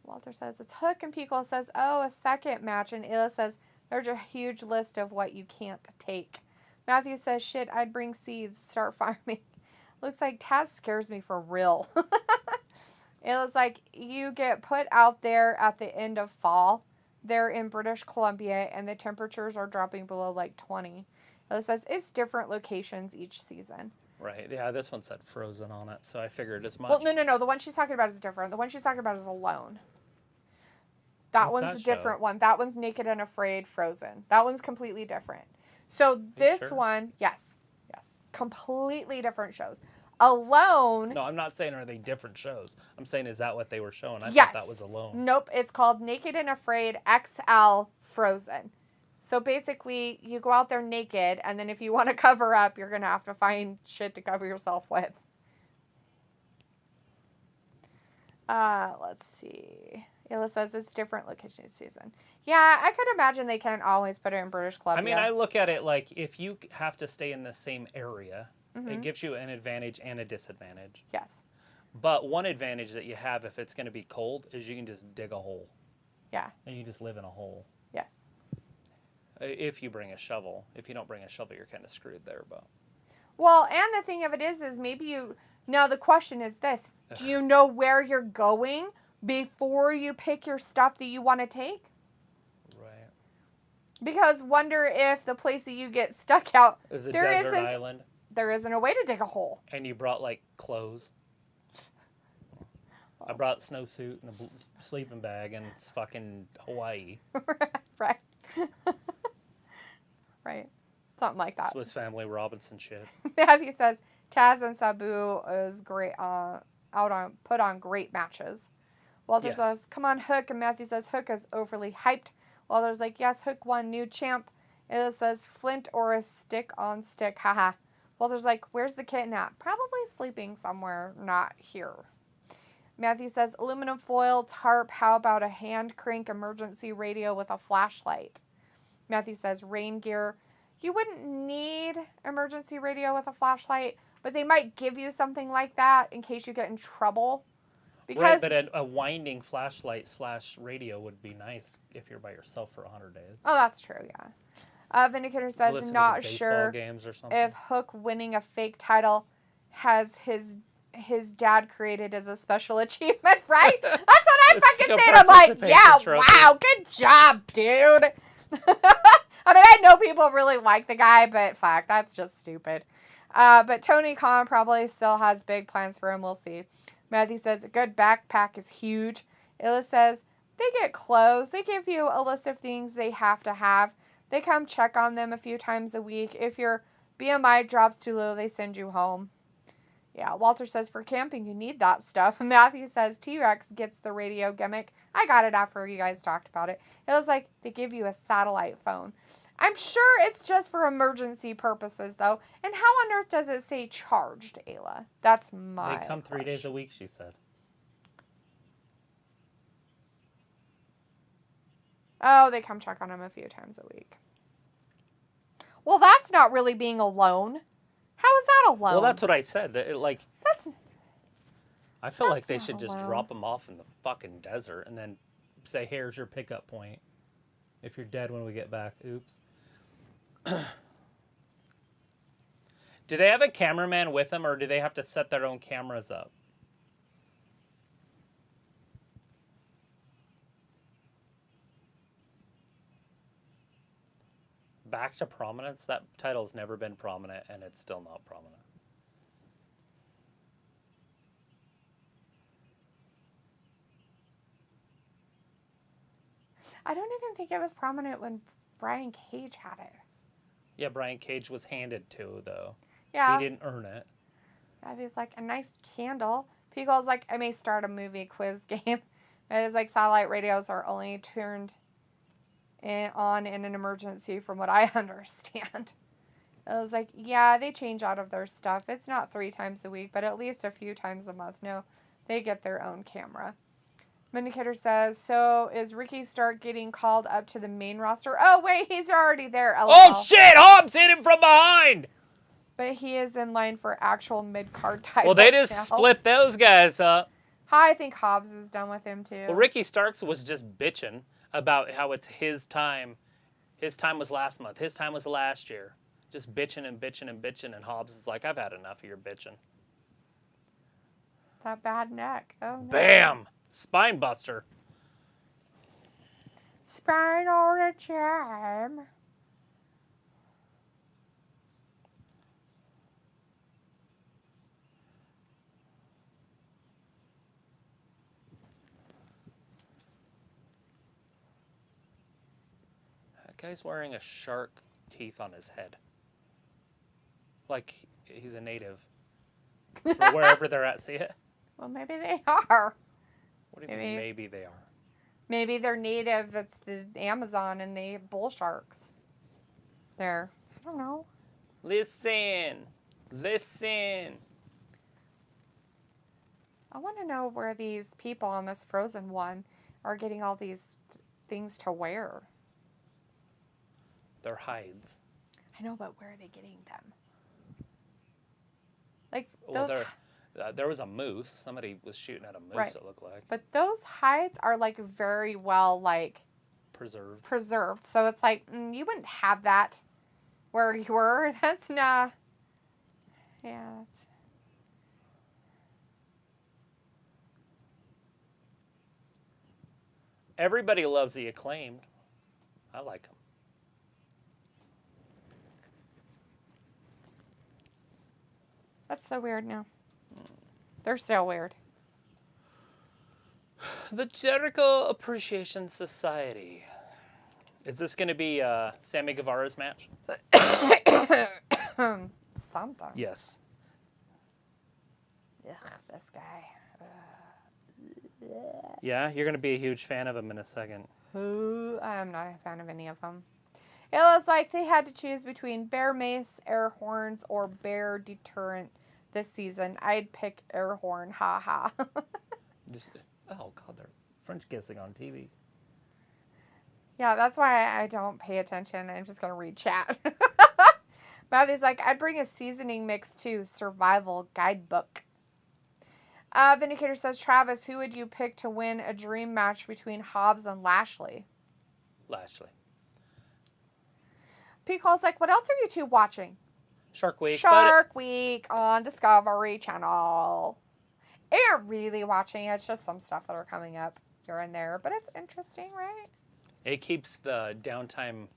Walter says it's Hook, and Pico says, oh, a second match, and Ayla says there's a huge list of what you can't take. Matthew says, shit, I'd bring seeds, start farming. Looks like Taz scares me for real. Ayla's like, you get put out there at the end of fall. They're in British Columbia, and the temperatures are dropping below like 20. Ayla says it's different locations each season. Right. Yeah, this one said frozen on it, so I figured as much. Well, no. The one she's talking about is different. The one she's talking about is Alone. That one's a different one. That one's Naked and Afraid, Frozen. That one's completely different. So this one, yes. Completely different shows. Alone. No, I'm not saying are they different shows. I'm saying is that what they were showing? I Yes. thought that was Alone. Nope. It's called Naked and Afraid XL Frozen. So basically, you go out there naked, and then if you want to cover up, you're going to have to find shit to cover yourself with. Let's see. Ayla says it's different location season. Yeah, I could imagine they can't always put it in British Columbia. I mean, I look at it like if you have to stay in the same area, it gives you an advantage and a disadvantage. Yes. But one advantage that you have if it's going to be cold is you can just dig a hole. Yeah. And you just live in a hole. Yes. If you bring a shovel. If you don't bring a shovel, you're kind of screwed there. But well, and the thing of it is maybe you... Now, the question is this. Do you know where you're going before you pick your stuff that you want to take? Right. Because wonder if the place that you get stuck out... Is a desert island. There isn't a way to dig a hole. And you brought, like, clothes. I brought a snowsuit and a sleeping bag, and it's fucking Hawaii. Right. Right. Something like that. Swiss Family Robinson shit. Matthew says Taz and Sabu is great. Put on great matches. Walter says, "Come on, Hook," and Matthew says Hook is overly hyped. Walter's like, "Yes, Hook won new champ." Ayla says Flint or a stick on stick. Haha. Walter's like, "Where's the kitten at?" Probably sleeping somewhere, not here. Matthew says aluminum foil tarp. How about a hand crank emergency radio with a flashlight? Matthew says rain gear. You wouldn't need emergency radio with a flashlight, but they might give you something like that in case you get in trouble. Because, right, but a winding flashlight / radio would be nice if you're by yourself for 100 days. Oh, that's true, yeah. Vindicator says Listen not to sure games or something. if Hook winning a fake title has his dad created as a special achievement, right? That's what I fucking say. I'm like, yeah, wow, good job, dude. I mean, I know people really like the guy, but fuck, that's just stupid. But Tony Khan probably still has big plans for him. We'll see. Matthew says a good backpack is huge. Ayla says they get clothes. They give you a list of things they have to have. They come check on them a few times a week. If your BMI drops too low, they send you home. Yeah, Walter says for camping, you need that stuff. Matthew says T-Rex gets the radio gimmick. I got it after you guys talked about it. It was like they give you a satellite phone. I'm sure it's just for emergency purposes, though. And how on earth does it say charged, Ayla? That's my They come 3 question. days a week, she said. Oh, they come check on him a few times a week. Well, that's not really being alone. How is that alone? Well, that's what I said. I feel like they not should just alone. drop him off in the fucking desert and then say, here's your pickup point. If you're dead when we get back, oops. Do they have a cameraman with them, or do they have to set their own cameras up? Back to prominence? That title's never been prominent, and it's still not prominent. I don't even think it was prominent when Brian Cage had it. Yeah, Brian Cage was handed to, though. Yeah. He didn't earn it. He's like, a nice candle. Pico's like, I may start a movie quiz game. It's like satellite radios are only turned on in an emergency from what I understand. I was like, yeah, they change out of their stuff. It's not 3 times a week, but at least a few times a month. No, they get their own camera. Vindicator says, so is Ricky Stark getting called up to the main roster? Oh, wait, he's already there. LOL. Oh, shit! Hobbs hit him from behind! But he is in line for actual mid-card titles. Well, they just now. split those guys up. I think Hobbs is done with him, too. Well, Ricky Starks was just bitching about how it's his time. His time was last month. His time was last year. Just bitching and bitching and bitching. And Hobbs is like, I've had enough of your bitching. That bad neck. Oh, no. Bam! Spine buster. Spinal jam. That guy's wearing a shark teeth on his head. Like he's a native. For wherever they're at. See it? Well, maybe they are. What do you mean maybe they are? Maybe they're native. That's the Amazon and they have bull sharks. There. I don't know. Listen. I want to know where these people on this Frozen one are getting all these things to wear. They're hides. I know, but where are they getting them? Like Well, those. there was a moose. Somebody was shooting at a moose, Right. it looked like. But those hides are like very well like Preserved. So it's like you wouldn't have that where you were. That's not. Yeah. That's... Everybody loves the Acclaimed. I like them. That's so weird now. They're still weird. The Jericho Appreciation Society. Is this going to be Sammy Guevara's match? Something. Yes. Ugh, this guy. Yeah, you're going to be a huge fan of him in a second. I'm not a fan of any of them. It was like they had to choose between bear mace, air horns, or bear deterrent this season. I'd pick air horn. Ha ha. Oh, God, they're French kissing on TV. Yeah, that's why I don't pay attention. I'm just going to read chat. Matthew's like, I'd bring a seasoning mix too. Survival guidebook. Vindicator says, Travis, who would you pick to win a dream match between Hobbs and Lashley? Lashley. P. Cole's like, what else are you two watching? Shark Week. Shark Week on Discovery Channel. You're really watching. It's just some stuff that are coming up here and there. But it's interesting, right? It keeps the downtime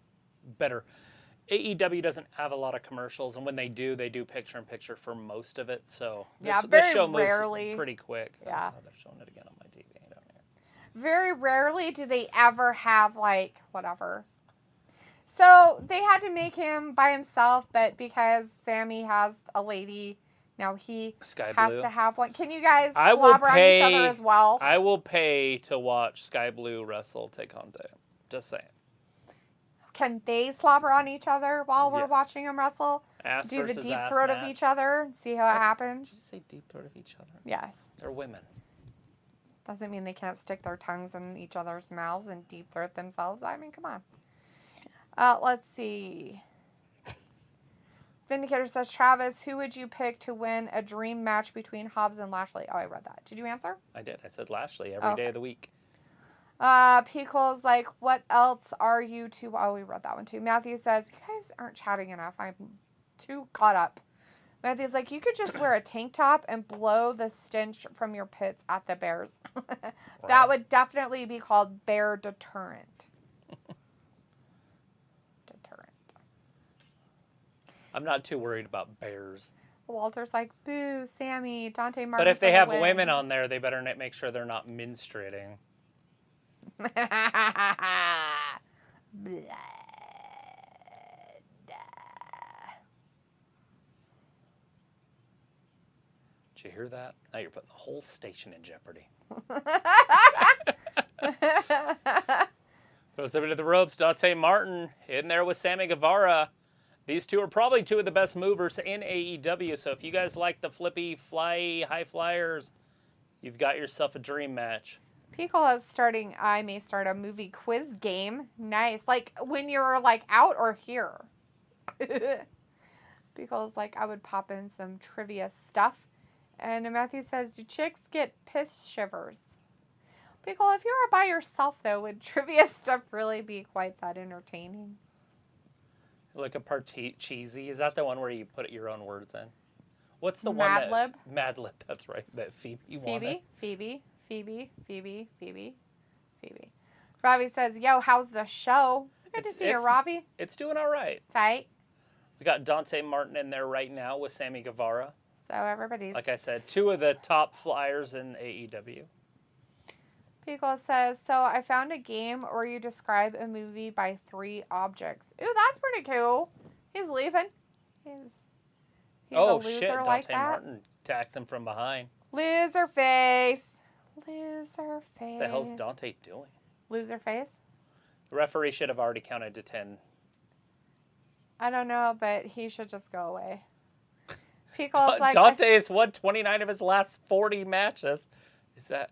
better. AEW doesn't have a lot of commercials, and when they do picture-in-picture for most of it. So this show moves pretty quick. Yeah. Oh, they're showing it again on my TV down here. Very rarely do they ever have, like, whatever. So they had to make him by himself, but because Sammy has a lady, now he has to have one. Can you guys slobber on each other as well? I will pay to watch Sky Blue wrestle take on Dante. Just saying. Can they slobber on each other while we're watching them wrestle? Ass Do the versus deep ass throat match. of each other and see how it happens? Did you say deep throat of each other? Yes. They're women. Doesn't mean they can't stick their tongues in each other's mouths and deep throat themselves. I mean, come on. Let's see. Vindicator says, Travis, who would you pick to win a dream match between Hobbs and Lashley? Oh, I read that. Did you answer? I did. I said Lashley every day of the week. Pico's like, what else are you two? Oh, we read that one too. Matthew says, you guys aren't chatting enough. I'm too caught up. Matthew's like, you could just wear a tank top and blow the stench from your pits at the bears. That would definitely be called bear deterrent. I'm not too worried about bears. Walter's like, boo, Sammy, Dante, Martin. But if they have women on there, they better make sure they're not menstruating. Blood. Did you hear that? Now you're putting the whole station in jeopardy. Throws somebody to the ropes. Dante Martin in there with Sammy Guevara. These two are probably two of the best movers in AEW. So if you guys like the flippy, fly, high flyers, you've got yourself a dream match. Pickle is starting, I may start a movie quiz game. Nice. Like when you're like out or here. Pickle's like, I would pop in some trivia stuff. And Matthew says, do chicks get piss shivers? Pickle, if you were by yourself though, would trivia stuff really be quite that entertaining? Like a part cheesy. Is that the one where you put your own words in? What's the Mad one Lib? that... Mad Lib, that's right. That Phoebe wanted. Phoebe. Ravi says, yo, how's the show? Good to see you, Ravi. It's doing all right. Tight. We got Dante Martin in there right now with Sammy Guevara. So everybody's... Like I said, 2 of the top flyers in AEW. Pickle says, so I found a game where you describe a movie by 3 objects. Ooh, that's pretty cool. He's leaving. He's a loser shit, like Dante that. Martin attacks him from behind. Loser face. Loser face. What the hell's Dante doing? Loser face? The referee should have already counted to 10. I don't know, but he should just go away. Pickle's like... Dante has won 29 of his last 40 matches. Is that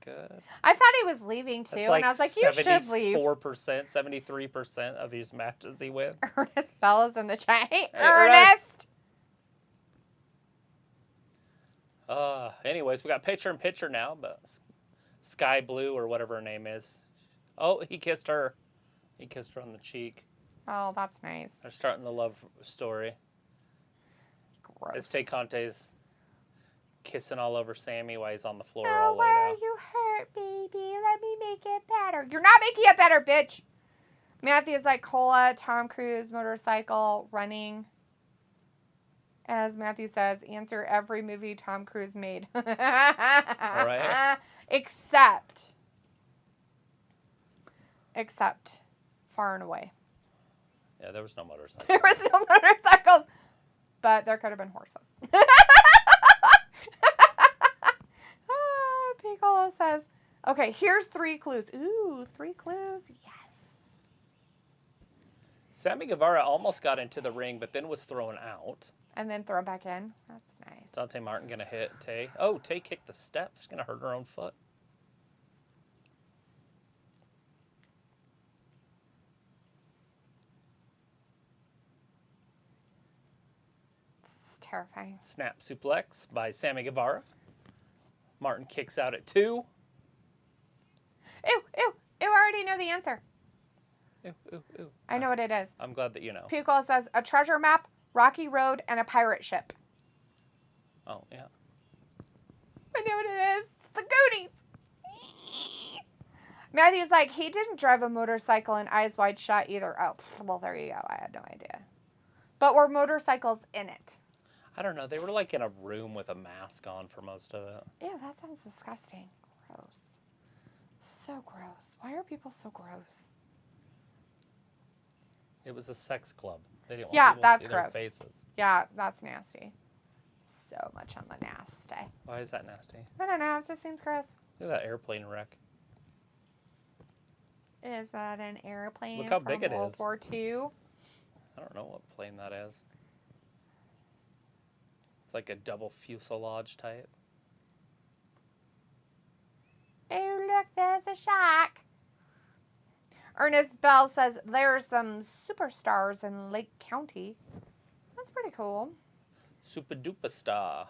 good? I thought he was leaving too, That's like and I was like, you should leave. 4%, 73% of his matches he wins. Ernest Bella's in the chat. Hey, Hey, Ernest! Anyways, we got picture-in-picture now, but Sky Blue or whatever her name is. Oh, he kissed her. He kissed her on the cheek. Oh, that's nice. They're starting the love story. Gross. It's Tay Conte's kissing all over Sammy while he's on the floor Oh, all laid why are out. you hurt, baby? Let me make it better. You're not making it better, bitch. Matthew's like Cola, Tom Cruise, motorcycle, running. As Matthew says, answer every movie Tom Cruise made. All right. Except Far and Away. Yeah, there was no motorcycle. There was no motorcycles, but there could have been horses. Piccolo says, okay, here's 3 clues. Ooh, 3 clues. Yes. Sammy Guevara almost got into the ring, but then was thrown out. And then throw back in. That's nice. Dante Martin going to hit Tay. Oh, Tay kicked the steps. Going to hurt her own foot. It's terrifying. Snap suplex by Sammy Guevara. Martin kicks out at 2. Ew, I already know the answer. Ew. I know what it is. I'm glad that you know. Piccolo says, a treasure map, Rocky Road, and a pirate ship. Oh, yeah. I know what it is. It's the Goonies. Matthew's like, he didn't drive a motorcycle in Eyes Wide Shut either. Oh, well, there you go. I had no idea. But were motorcycles in it? I don't know. They were like in a room with a mask on for most of it. Ew, that sounds disgusting. Gross. So gross. Why are people so gross? It was a sex club. They didn't want Yeah, people that's to see their gross. faces. Yeah, that's nasty. So much on the nasty. Why is that nasty? I don't know. It just seems gross. Look at that airplane wreck. Is that an airplane Look how from big it World is. War II? I don't know what plane that is. It's like a double fuselage type. Oh, look, there's a shark. Ernest Bell says there's some superstars in Lake County. That's pretty cool. Super duper star.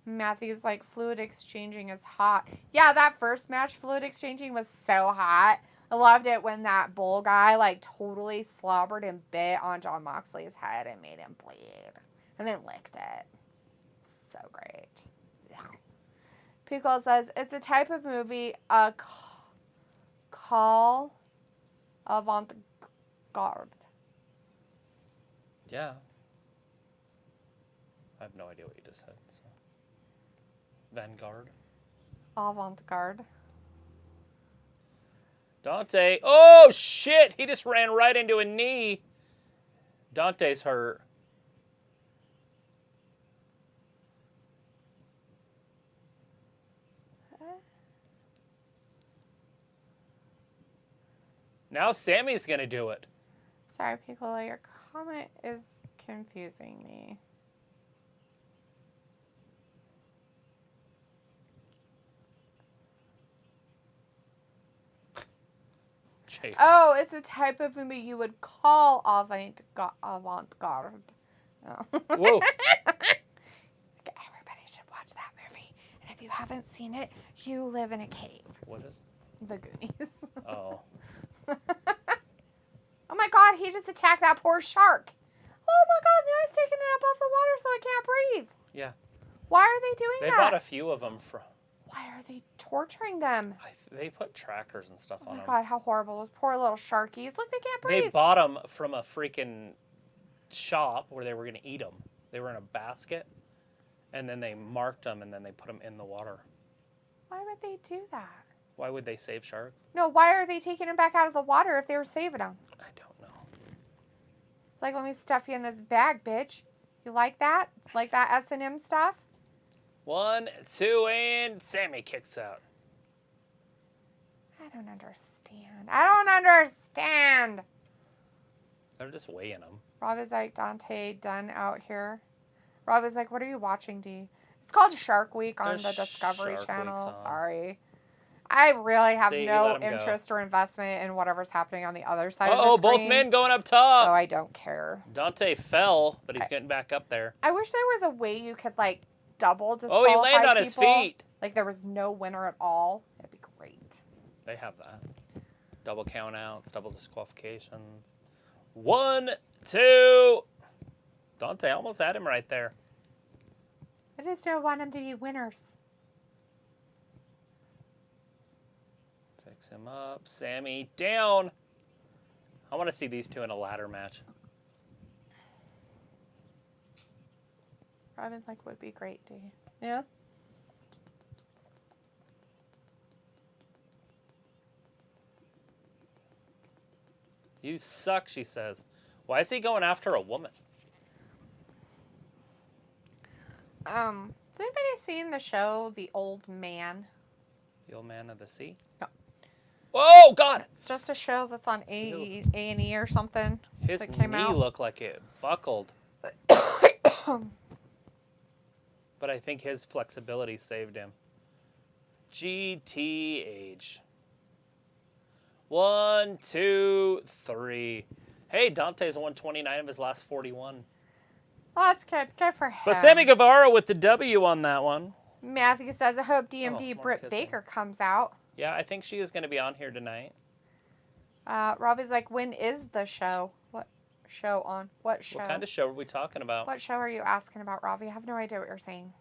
Matthew's like, fluid exchanging is hot. Yeah, that first match, fluid exchanging was so hot. I loved it when that bull guy like totally slobbered and bit on Jon Moxley's head and made him bleed. And then licked it. So great. Yeah. Pickle says, it's a type of movie, a call avant-garde. Yeah. I have no idea what you just said. So. Vanguard. Avant-garde. Dante. Oh, shit. He just ran right into a knee. Dante's hurt. Now Sammy's going to do it. Sorry, Piccolo, your comment is confusing me. Oh, it's a type of movie you would call avant-garde. Oh. Whoa. Everybody should watch that movie. And if you haven't seen it, you live in a cave. What is The Goonies. Oh. Oh my god, he just attacked that poor shark. Oh my god, now he's taking it up off the water so it can't breathe. Yeah. Why are they doing that? They bought a few of them from... Why are they torturing them? They put trackers and stuff on them. Oh my god, how horrible. Those poor little sharkies. Look, they can't breathe. They bought them from a freaking shop where they were going to eat them. They were in a basket, and then they marked them, and then they put them in the water. Why would they do that? Why would they save sharks? No, why are they taking them back out of the water if they were saving them? I don't know. It's like, let me stuff you in this bag, bitch. You like that? Like that S&M stuff? 1, 2, and Sammy kicks out. I don't understand. I don't understand. They're just weighing them. Rob is like, Dante done out here. Rob is like, what are you watching, D? It's called Shark Week on the Discovery Channel. Sorry. I really have no interest or investment in whatever's happening on the other side of the screen. Both men going up top. So I don't care. Dante fell, but he's getting back up there. I wish there was a way you could, like, double disqualify people. Oh, he landed on his feet. Like, there was no winner at all. It'd be great. They have that. Double count outs, double disqualifications. 1, 2. Dante almost had him right there. I just don't want them to be winners. Picks him up. Sammy down. I want to see these two in a ladder match. Robin's like, would be great, D. Yeah? You suck, she says. Why is he going after a woman? Has anybody seen the show The Old Man? The Old Man of the Sea? No. Oh, God! Just a show that's on A&E or something. His that came knee out. looked like it buckled. But I think his flexibility saved him. GTH. 1, 2, 3. Hey, Dante's won 29 of his last 41. Oh, that's good. Good for him. But Sammy Guevara with the W on that one. Matthew says, I hope DMD Britt Baker comes out. Yeah, I think she is going to be on here tonight. Robbie's like, when is the show? What show on? What show? What kind of show are we talking about? What show are you asking about, Robbie? I have no idea what you're saying.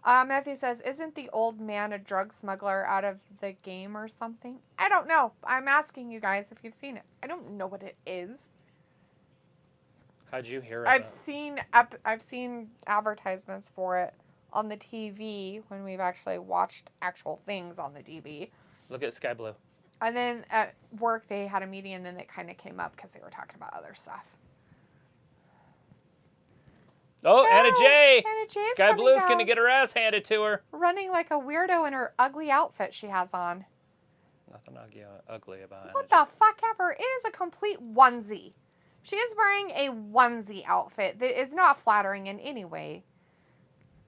Matthew says, isn't the old man a drug smuggler out of the game or something? I don't know. I'm asking you guys if you've seen it. I don't know what it is. How'd you hear it? I've seen advertisements for it on the TV when we've actually watched actual things on the TV. Look at Sky Blue. And then at work they had a meeting and then it kind of came up because they were talking about other stuff. Oh, no, Anna J. Anna J's Sky Blue's going to get her ass handed to her. Running like a weirdo in her ugly outfit she has on. Nothing ugly about it. What the fuck ever. It is a complete onesie. She is wearing a onesie outfit that is not flattering in any way.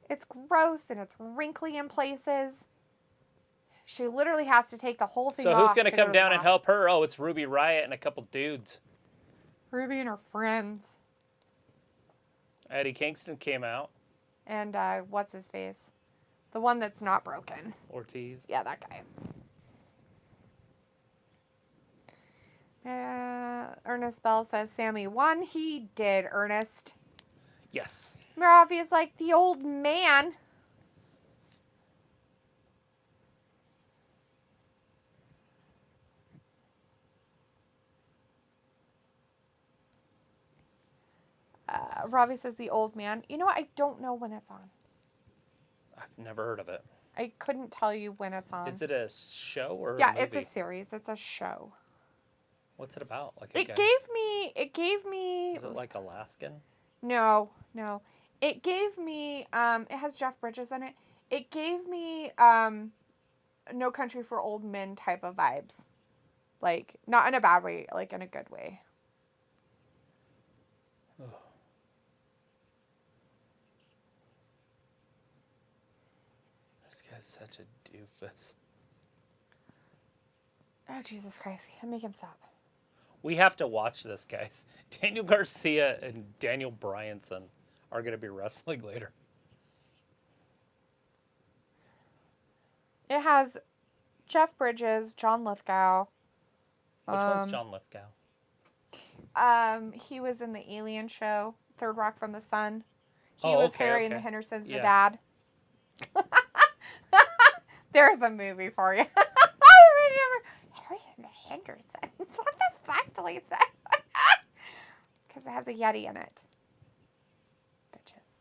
It's gross and it's wrinkly in places. She literally has to take the whole thing off. So who's going to come down and help her? Oh, it's Ruby Riott and a couple dudes. Ruby and her friends. Eddie Kingston came out. And what's his face? The one that's not broken. Ortiz. Yeah, that guy. Ernest Bell says Sammy won. He did, Ernest. Yes. Miravi is like the old man. Ravi says the old man. You know what? I don't know when it's on. I've never heard of it. I couldn't tell you when it's on. Is it a show or a movie? It's a series. It's a show. What's it about? Like It gave me. Is it like Alaskan? No. It gave me. It has Jeff Bridges in it. It gave me No Country for Old Men type of vibes. Like, not in a bad way, like in a good way. Oh. This guy's such a doofus. Oh, Jesus Christ. Make him stop. We have to watch this, guys. Daniel Garcia and Daniel Bryanson are going to be wrestling later. It has Jeff Bridges, John Lithgow. Which one's John Lithgow? He was in the Alien show, Third Rock from the Sun. He was Harry and the Hendersons, the dad. There's a movie for you. Harry and the Hendersons. What the fuck, delete that? Because it has a Yeti in it. Bitches.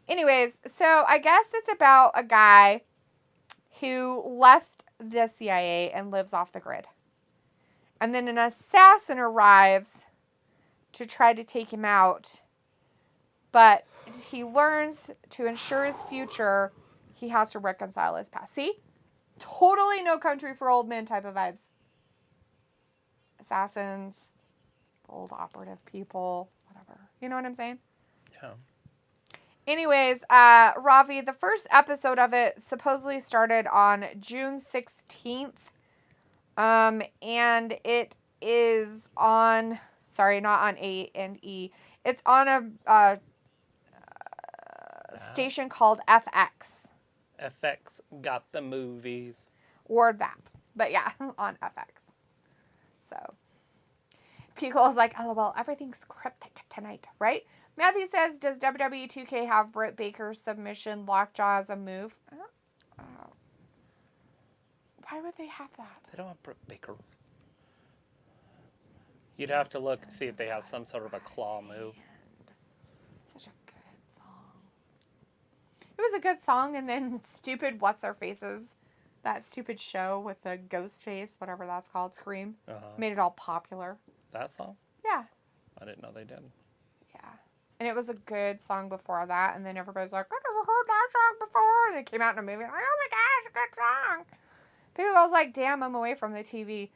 Anyways, so I guess it's about a guy who left the CIA and lives off the grid. And then an assassin arrives to try to take him out. But he learns to ensure his future, he has to reconcile his past. See? Totally No Country for Old Men type of vibes. Assassins, old operative people, whatever. You know what I'm saying? Yeah. Anyways, Ravi, the first episode of it supposedly started on June 16th. And it is on, sorry, not on A and E. It's on a station called FX. FX got the movies. Or that. But yeah, on FX. So, Pico is like, LOL, everything's cryptic tonight, right? Matthew says, does WWE 2K have Britt Baker's submission lockjaw as a move? Why would they have that? They don't have Britt Baker. You'd have to look to see if they have some sort of a claw move. Such a good song. It was a good song, and then stupid What's-Their-Faces, that stupid show with the ghost face, whatever that's called, Scream, made it all popular. That song? Yeah. I didn't know they did. Yeah. And it was a good song before that, and then everybody's like, I never heard that song before. And it came out in a movie, like, oh my gosh, it's a good song. People was like, damn, I'm away from the TV.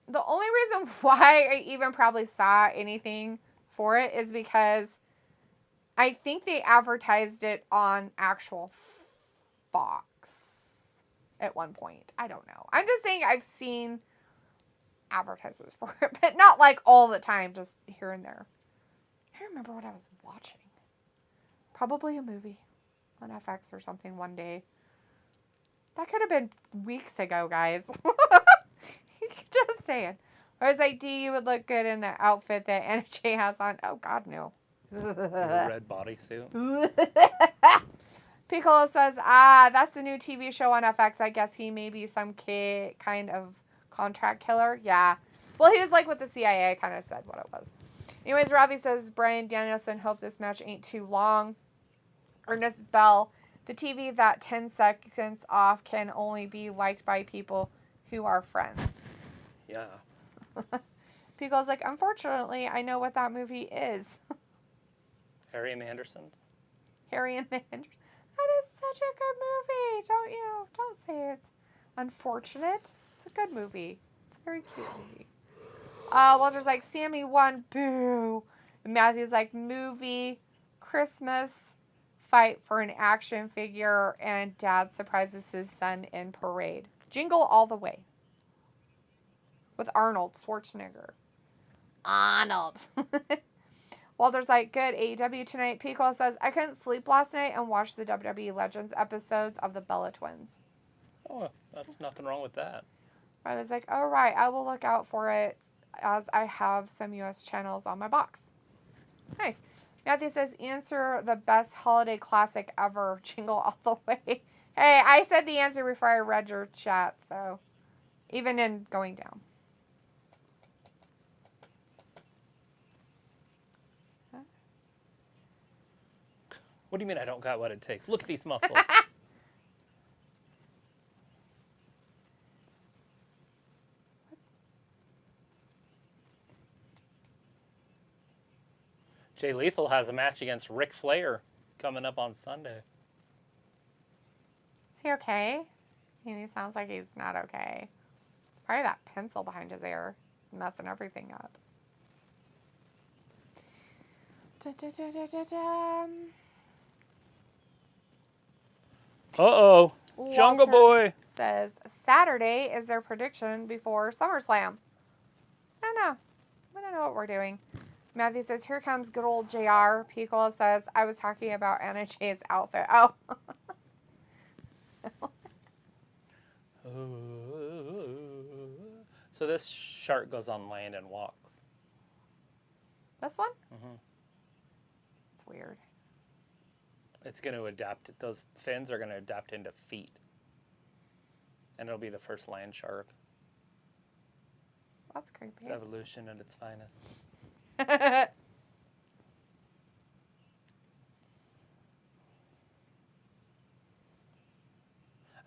The only reason why I even probably saw anything for it is because I think they advertised it on actual Fox at one point. I don't know. I'm just saying I've seen advertisements for it, but not like all the time, just here and there. I can't remember what I was watching. Probably a movie on FX or something one day. That could have been weeks ago, guys. Just saying. I was like, D, you would look good in the outfit that NJ has on. Oh, God, no. Red bodysuit. Piccolo says, that's the new TV show on FX. I guess he may be some kind of contract killer. Yeah. Well, he was like with the CIA. I kind of said what it was. Anyways, Ravi says, Bryan Danielson, hope this match ain't too long. Ernest Bell, the TV that 10 seconds off can only be liked by people who are friends. Yeah. Pico's like, unfortunately, I know what that movie is. Harry and the Hendersons? Harry and the Hendersons. That is such a good movie. Don't say it's unfortunate. It's a good movie. It's a very cute movie. Walter's like, Sammy won. Boo. And Matthew's like, movie, Christmas, fight for an action figure, and dad surprises his son in parade. Jingle all the way. With Arnold Schwarzenegger. Arnold. Walter's like, good, AEW tonight. Pico says, I couldn't sleep last night and watched the WWE Legends episodes of the Bella Twins. Oh, that's nothing wrong with that. I was like, all right, I will look out for it as I have some U.S. channels on my box. Nice. Matthew says, answer the best holiday classic ever. Jingle all the way. Hey, I said the answer before I read your chat, so even in going down. What do you mean I don't got what it takes? Look at these muscles. Jay Lethal has a match against Ric Flair coming up on Sunday. Is he okay? I mean, he sounds like he's not okay. It's probably that pencil behind his ear. It's messing everything up. Uh-oh. Jungle Boy. says Saturday is their prediction before SummerSlam. I don't know. I don't know what we're doing. Matthew says, here comes good old JR. Pico says, I was talking about Anna Jay's outfit. Oh. So this shark goes on land and walks. This one? Mm-hmm. It's weird. It's going to adapt. Those fins are going to adapt into feet. And it'll be the first land shark. That's creepy. It's evolution at its finest. I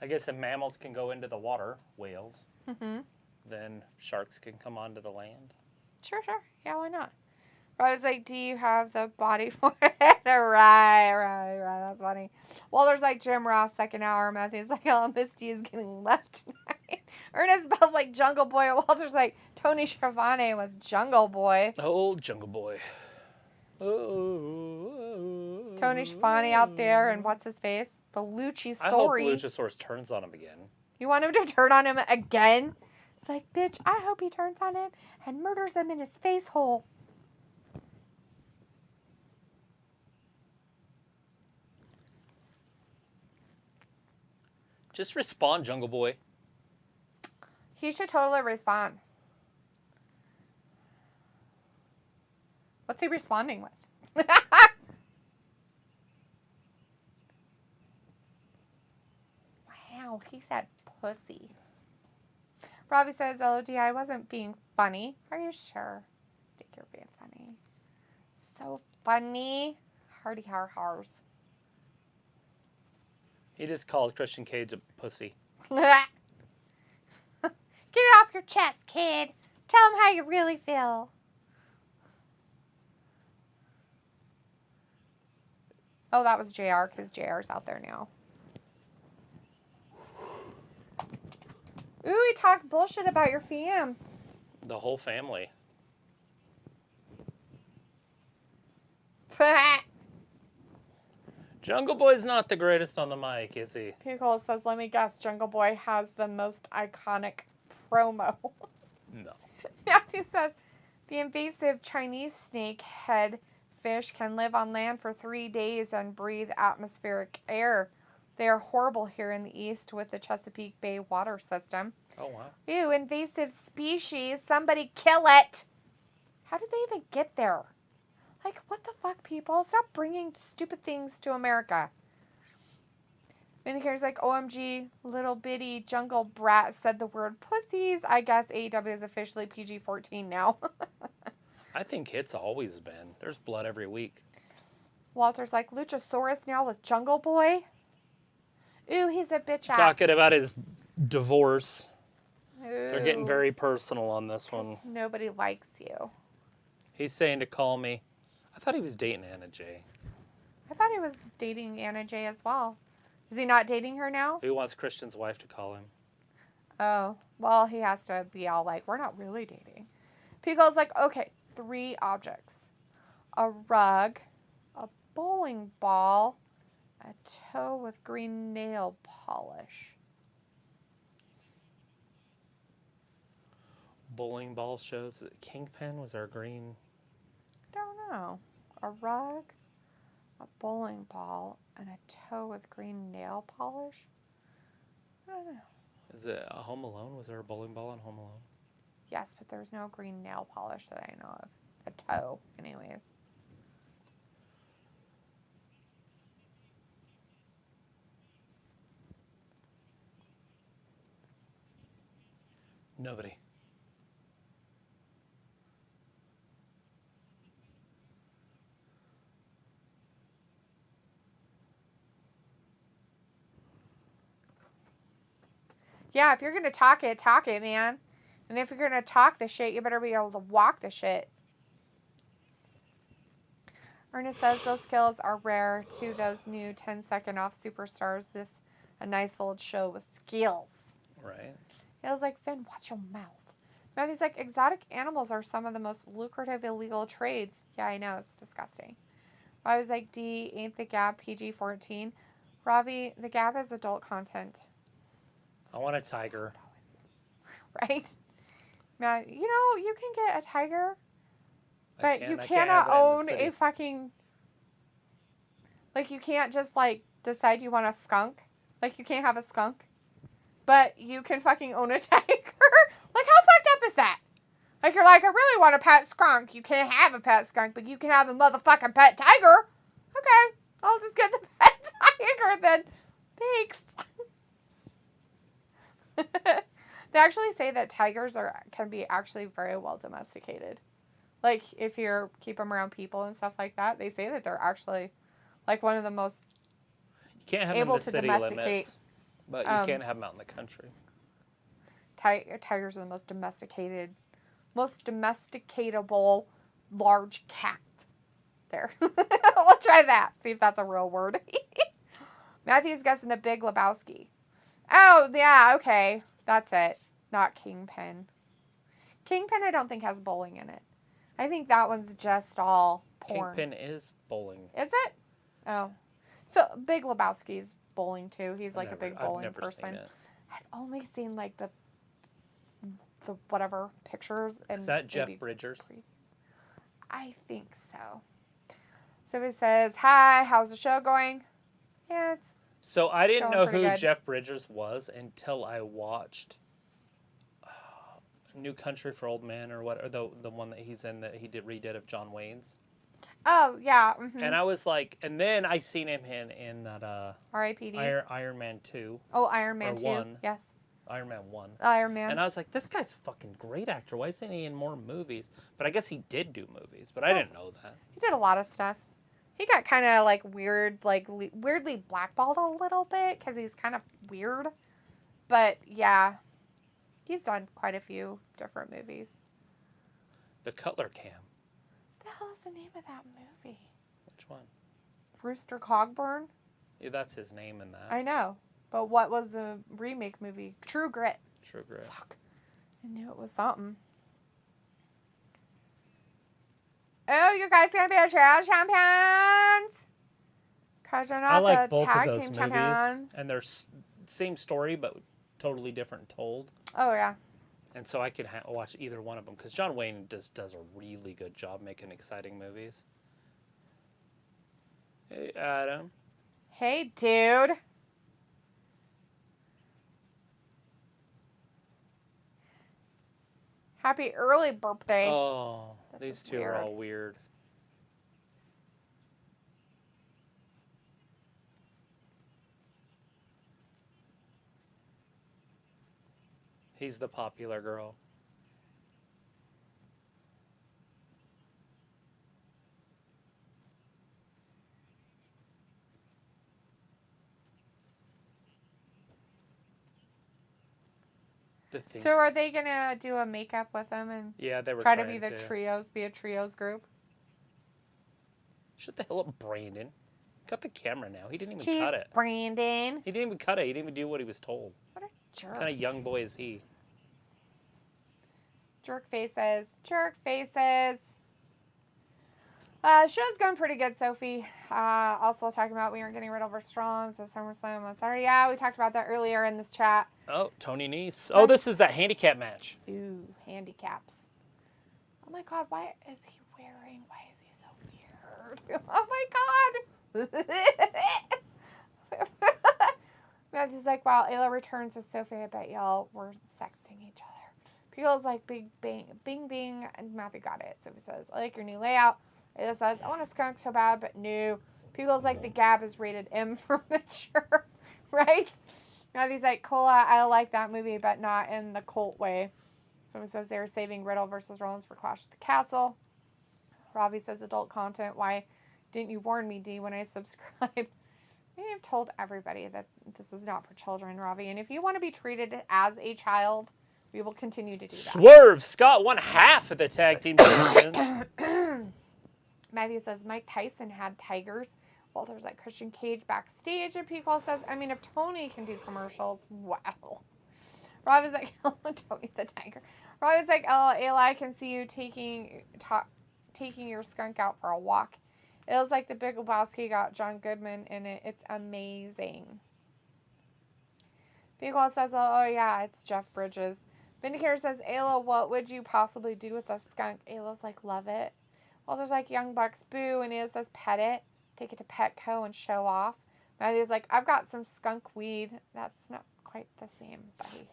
guess if mammals can go into the water, whales, then sharks can come onto the land. Sure. Yeah, why not? I was like, do you have the body for it? Right. That's funny. Well, there's like Jim Ross, second hour. Matthew's like, oh, Misty is getting left tonight. Ernest Bell's like Jungle Boy. Walter's like Tony Schiavone with Jungle Boy. Oh, Jungle Boy. Oh. Tony Schiavone out there, and what's his face? The Luchasaurus. I hope Luchasaurus turns on him again. You want him to turn on him again? It's like, bitch, I hope he turns on him and murders him in his face hole. Just respond, Jungle Boy. He should totally respond. What's he responding with? Wow, he said pussy. Robbie says, LOD, I wasn't being funny. Are you sure? I think you're being funny. So funny. Hardy har-hars. He just called Christian Cage a pussy. Get it off your chest, kid. Tell him how you really feel. Oh, that was JR, because JR's out there now. Ooh, he talked bullshit about your fam. The whole family. Jungle Boy's not the greatest on the mic, is he? Pickle says, let me guess, Jungle Boy has the most iconic promo. No. Matthew says, the invasive Chinese snakehead fish can live on land for 3 days and breathe atmospheric air. They are horrible here in the east with the Chesapeake Bay water system. Oh, wow. Ew, invasive species. Somebody kill it. How did they even get there? Like, what the fuck, people? Stop bringing stupid things to America. Minicare's like, OMG, little bitty jungle brat said the word pussies. I guess AEW is officially PG-14 now. I think it's always been. There's blood every week. Walter's like, Luchasaurus now with Jungle Boy? Ooh, he's a bitch ass. Talking about his divorce. Ooh. They're getting very personal on this one. Nobody likes you. He's saying to call me. I thought he was dating Anna Jay. I thought he was dating Anna Jay as well. Is he not dating her now? He wants Christian's wife to call him. Oh, well, he has to be all like, we're not really dating. Pico's like, okay, 3 objects. A rug, a bowling ball, a toe with green nail polish. Bowling ball shows. Kingpin was our green. Don't know. A rug, a bowling ball, and a toe with green nail polish? I don't know. Is it a Home Alone? Was there a bowling ball on Home Alone? Yes, but there's no green nail polish that I know of. A toe, anyways. Nobody. Yeah, if you're going to talk it, man. And if you're going to talk the shit, you better be able to walk the shit. Ernest says those skills are rare to those new 10-second off superstars. This a nice old show with skills. Right. It was like, Finn, watch your mouth. Matthew's like, exotic animals are some of the most lucrative illegal trades. Yeah, I know. It's disgusting. I was like, D, ain't the Gap PG-14? Robbie, the Gap is adult content. I want a tiger. Right? Now, you can get a tiger, but you I can't cannot have it in the own city. a fucking... Like, you can't just, like, decide you want a skunk. Like, you can't have a skunk. But you can fucking own a tiger. Like, how fucked up is that? Like, you're like, I really want a pet skunk. You can't have a pet skunk, but you can have a motherfucking pet tiger. Okay, I'll just get the pet tiger then. Thanks. They actually say that tigers can be actually very well domesticated. Like, if you keep them around people and stuff like that, they say that they're actually, like, one of the most You can't have able them in to the city domesticate. limits, but you can't have them out in the country. Tigers are the most domesticatable large cat. There. We'll try that. See if that's a real word. Matthew's guessing the Big Lebowski. Oh, yeah, okay. That's it. Not Kingpin. Kingpin I don't think has bowling in it. I think that one's just all porn. Kingpin is bowling. Is it? Oh. So Big Lebowski's bowling too. He's like a big bowling I've never person. Seen it. I've only seen like the whatever pictures and Is that Jeff Bridges? Previews. I think so. So he says, "Hi, how's the show going?" Yeah, it's So I didn't know who good. Jeff Bridges was until I watched New Country for Old Men or the one that he's in that he redid of John Wayne's. Oh yeah. Mm-hmm. And I was like, and then I seen him in that R.I.P.D. Iron Man 2. Oh, Iron Man or 2. 1. Yes. Iron Man 1. Iron Man. And I was like, this guy's a fucking great actor. Why isn't he in more movies? But I guess he did do movies, but I didn't know that. He did a lot of stuff. He got kind of like weird, like weirdly blackballed a little bit because he's kind of weird. But yeah, he's done quite a few different movies. The Cutler Cam. What the hell is the name of that movie? Which one? Rooster Cogburn? Yeah, that's his name in that. I know. But what was the remake movie? True Grit. True Grit. Fuck. I knew it was something. Oh, you guys gonna be a trio champions? Because you're not I like the both tag of those team movies, champions. and they're same story but totally different told. Oh yeah. And so I could watch either one of them because John Wayne just does a really good job making exciting movies. Hey, Adam. Hey, dude. Happy early birthday. Oh, This these is two weird. are all weird. He's the popular girl. So are they going to do a makeup with them and yeah, they were try to be be a trios group? Shut the hell up, Brandon. Cut the camera now. He didn't even Jeez, cut it. Brandon. He didn't even cut it. He didn't even do what he was told. What a jerk. What kind of young boy is he? Jerk faces. Jerk faces. Show's going pretty good, Sophie. Also talking about we aren't getting Riddle versus Rollins at SummerSlam on Saturday. Yeah, we talked about that earlier in this chat. Oh, Tony Nese. Oh, this is that handicap match. Ooh, handicaps. Oh my god, why is he wearing? Why is he so weird? Oh my god. Matthew's like, wow, Ayla returns with Sophie. I bet y'all were sexting each other. People's like, bing, bing, and Matthew got it. Sophie says, I like your new layout. Ayla says, I want a skunk so bad, but no. People's like, the Gab is rated M for mature, right? Matthew's like, Cola, I like that movie, but not in the Colt way. Someone says they were saving Riddle versus Rollins for Clash at the Castle. Robbie says adult content. Why didn't you warn me, D, when I subscribed? I've told everybody that this is not for children, Robbie. And if you want to be treated as a child, we will continue to do that. Swerve Scott won half of the tag team champions. Matthew says Mike Tyson had tigers. Walter's like Christian Cage backstage. And Pico says, I mean, if Tony can do commercials, wow. Robbie's like, Tony the tiger. Robbie's like, oh, Ayla, I can see you taking your skunk out for a walk. It was like the Big Lebowski got John Goodman in it. It's amazing. Miguel says, oh yeah, it's Jeff Bridges. Vindicator says, Ayla, what would you possibly do with a skunk? Ayla's like, love it. Walter's like, Young Bucks, boo. And Ayla says, pet it. Take it to Petco and show off. Matthew's like, I've got some skunk weed. That's not quite the same, buddy.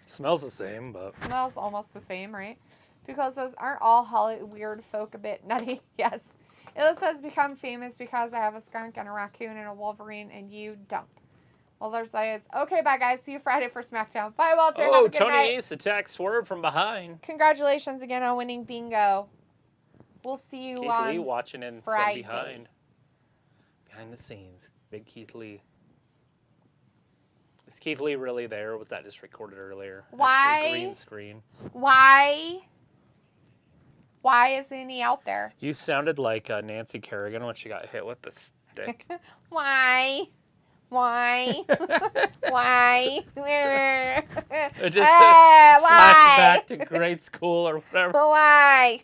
Smells the same, but... Smells almost the same, right? Because says, aren't all Holly weird folk a bit nutty? Yes. Ayla says, become famous because I have a skunk and a raccoon and a Wolverine and you don't. Walter says, okay, bye, guys. See you Friday for SmackDown. Bye, Walter. Oh, have a good Tony night. Ace attacks Swerve from behind. Congratulations again on winning bingo. We'll see you Keith on Lee watching in Friday. from behind. Behind the scenes. Big Keith Lee. Is Keith Lee really there? Or was that just recorded earlier? Why? That's the green screen. Why isn't he out there? You sounded like Nancy Kerrigan when she got hit with the stick. Why? Why? It just why? flashback to grade school or whatever. Why?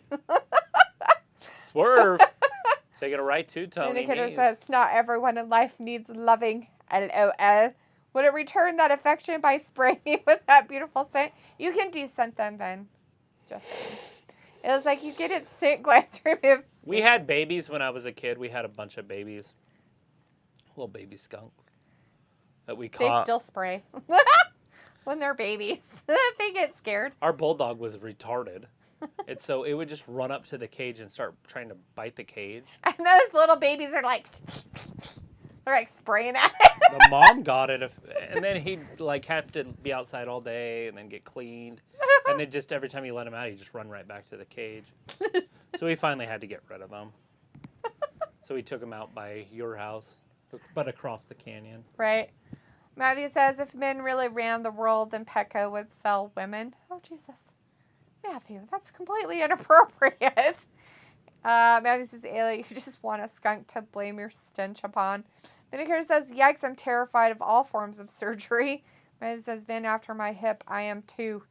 Swerve. Taking it right to Tony Indicator Nese. says, not everyone in life needs loving. LOL. Would it return that affection by spraying me with that beautiful scent? You can descent them, Ben. Just saying. It was like you get it scent glands removed. We had babies when I was a kid. We had a bunch of babies. Little baby skunks. That we caught. They still spray. When they're babies. They get scared. Our bulldog was retarded. And so it would just run up to the cage and start trying to bite the cage. And those little babies are like, they're like spraying at it. The mom got it, and then he'd like have to be outside all day and then get cleaned. And then just every time you let him out, he'd just run right back to the cage. So we finally had to get rid of him. So we took him out by your house, but across the canyon. Right. Matthew says, if men really ran the world, then Petco would sell women. Oh, Jesus. Matthew, that's completely inappropriate. Matthew says, Ayla, you just want a skunk to blame your stench upon. Vinegar says, yikes, I'm terrified of all forms of surgery. Matthew says, Vin, after my hip, I am too.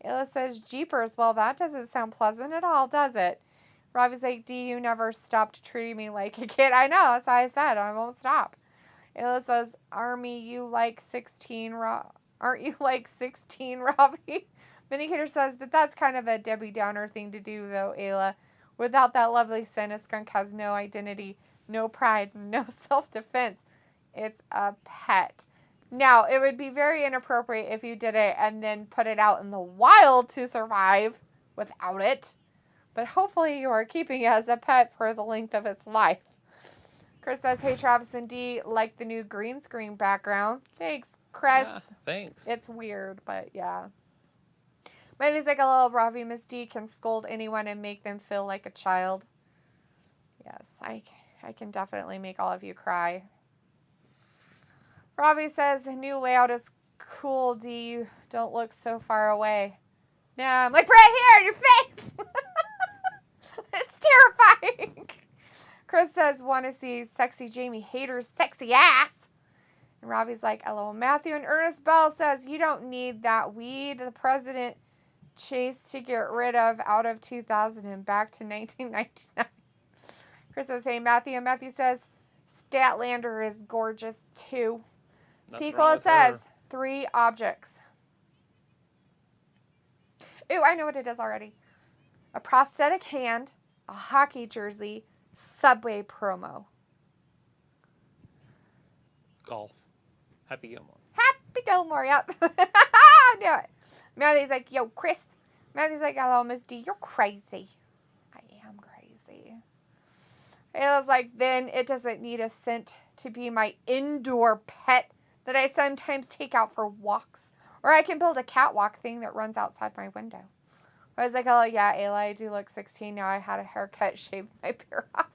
Ayla says, jeepers, well, that doesn't sound pleasant at all, does it? Robbie's like, D, you never stopped treating me like a kid. I know, that's why I said I won't stop. Ayla says, Army, you like 16, aren't you like 16, Robbie? Vindicator says, but that's kind of a Debbie Downer thing to do, though, Ayla. Without that lovely scent, a skunk has no identity, no pride, no self-defense. It's a pet. Now, it would be very inappropriate if you did it and then put it out in the wild to survive without it. But hopefully you are keeping it as a pet for the length of its life. Chris says, hey, Travis and D, like the new green screen background. Thanks, Chris. Yeah, thanks. It's weird, but yeah. Maybe like a little Ravi Miss D can scold anyone and make them feel like a child. Yes, I can definitely make all of you cry. Ravi says, new layout is cool, D. You don't look so far away. No, I'm like right here in your face. It's terrifying. Chris says, want to see sexy Jamie Hayter's sexy ass. And Robbie's like, hello, Matthew. And Ernest Bell says, you don't need that weed the president chased to get rid of out of 2000 and back to 1999. Chris says, hey, Matthew. And Matthew says, Statlander is gorgeous, too. Picola says, 3 objects. Ooh, I know what it is already. A prosthetic hand, a hockey jersey, Subway promo. Golf. Happy Gilmore. Happy Gilmore, yep. I knew it. Matthew's like, yo, Chris. Matthew's like, hello, Miss D, you're crazy. I am crazy. It was like, then it doesn't need a scent to be my indoor pet that I sometimes take out for walks. Or I can build a catwalk thing that runs outside my window. I was like, oh, yeah, Ayla, I do look 16 now. I had a haircut, shaved my beard off.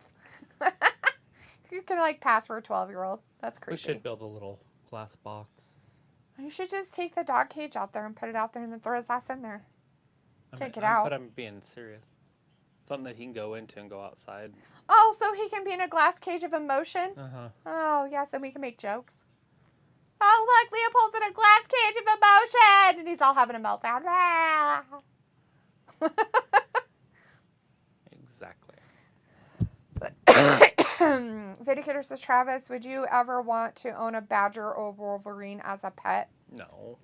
You can, like, pass for a 12-year-old. That's creepy. We should build a little glass box. You should just take the dog cage out there and put it out there and then throw his ass in there. Take it out. But I'm being serious. Something that he can go into and go outside. Oh, so he can be in a glass cage of emotion? Uh-huh. Oh, yes, and we can make jokes. Oh, look, Leopold's in a glass cage of emotion! And he's all having a meltdown. Exactly. Vindicator says, Travis, would you ever want to own a badger or wolverine as a pet? No.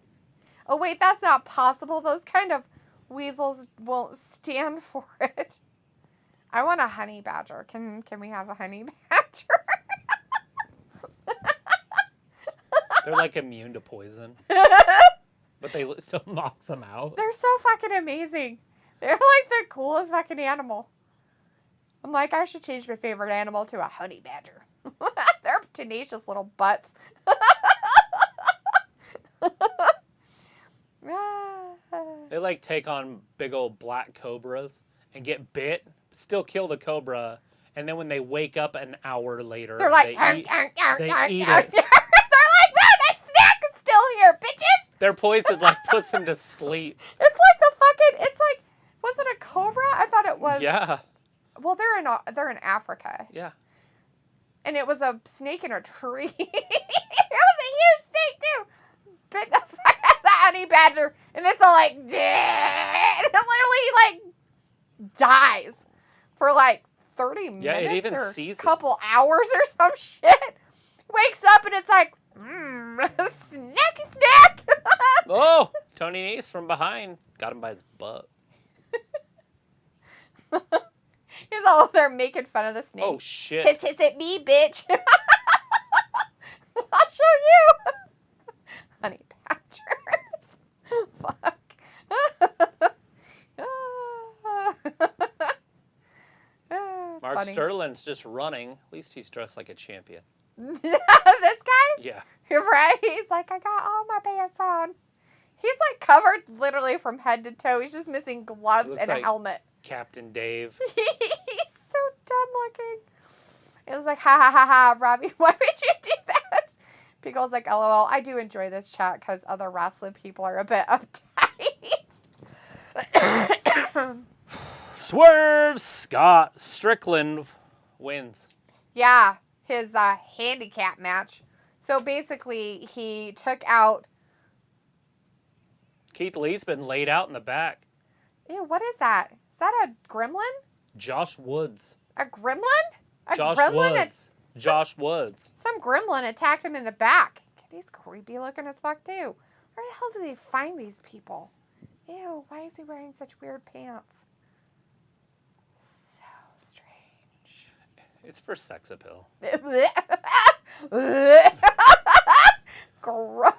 Oh, wait, that's not possible. Those kind of weasels won't stand for it. I want a honey badger. Can we have a honey badger? They're like immune to poison. But they still knocks them out. They're so fucking amazing. They're like the coolest fucking animal. I'm like, I should change my favorite animal to a honey badger. They're tenacious little butts. They like take on big old black cobras and get bit, still kill the cobra, and then when they wake up an hour later, they're like, they eat it. They're like, man, that snack is still here, bitches. Their poison like puts them to sleep. It's like the fucking. It's like, was it a cobra? I thought it was. Yeah. Well, they're in Africa. Yeah. And it was a snake in a tree. It was a huge snake too. Bit the fuck out of the honey badger, and it's all like, and it literally like dies for like 30 minutes. Yeah, it even or seizes. a couple hours or some shit. Wakes up and it's like, snacky snack. Oh, Tony Nese from behind got him by his butt. He's all there making fun of the snake. Oh shit! Hiss at me, bitch. I'll show you. Honey badgers. Fuck. Mark funny. Sterling's just running. At least he's dressed like a champion. This guy? Yeah. You're right. He's like, I got all my pants on. He's like covered literally from head to toe. He's just missing gloves and a helmet. Captain Dave. He's so dumb looking. It was like, ha ha ha ha, Robbie, why would you do that? Pickle's like, LOL, I do enjoy this chat because other wrestling people are a bit uptight. Swerve Scott Strickland wins. Yeah, his handicap match. So basically, he took out... Keith Lee's been laid out in the back. Ew, what is that? Is that a gremlin? Josh Woods. A gremlin? Josh gremlin? Woods. Josh Woods. Some gremlin attacked him in the back. He's creepy looking as fuck, too. Where the hell do they find these people? Ew, why is he wearing such weird pants? So strange. It's for sex appeal. Gross.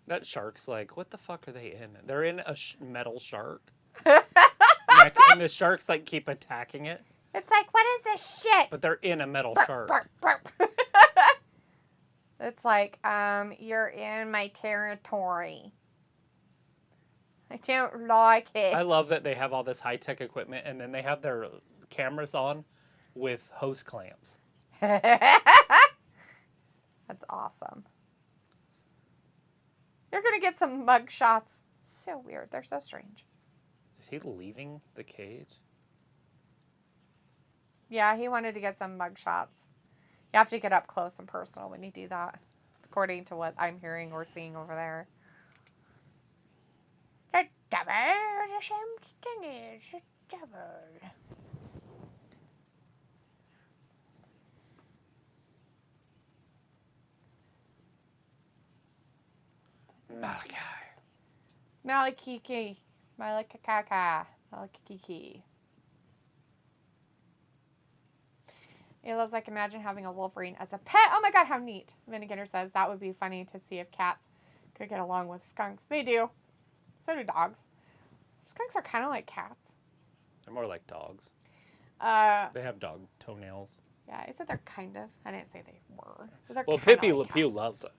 That shark's like, what the fuck are they in? They're in a metal shark. And the sharks like keep attacking it. It's like, what is this shit? But they're in a metal shark. Burp, burp. It's like, you're in my territory. I don't like it. I love that they have all this high-tech equipment and then they have their cameras on with hose clamps. That's awesome. You're going to get some mug shots. So weird. They're so strange. Is he leaving the cage? Yeah, he wanted to get some mug shots. You have to get up close and personal when you do that, according to what I'm hearing or seeing over there. The devil is a shame is the devil. Malachi. It's Malikiki. Malikakaka. Malikiki. Ayla's like, imagine having a Wolverine as a pet. Oh my god, how neat. Vindicator says that would be funny to see if cats could get along with skunks. They do. So do dogs. Skunks are kind of like cats. They're more like dogs. They have dog toenails. Yeah, I said they're kind of. I didn't say they were. So they're Well, kinda Pippi like Le Pew cats. loves it.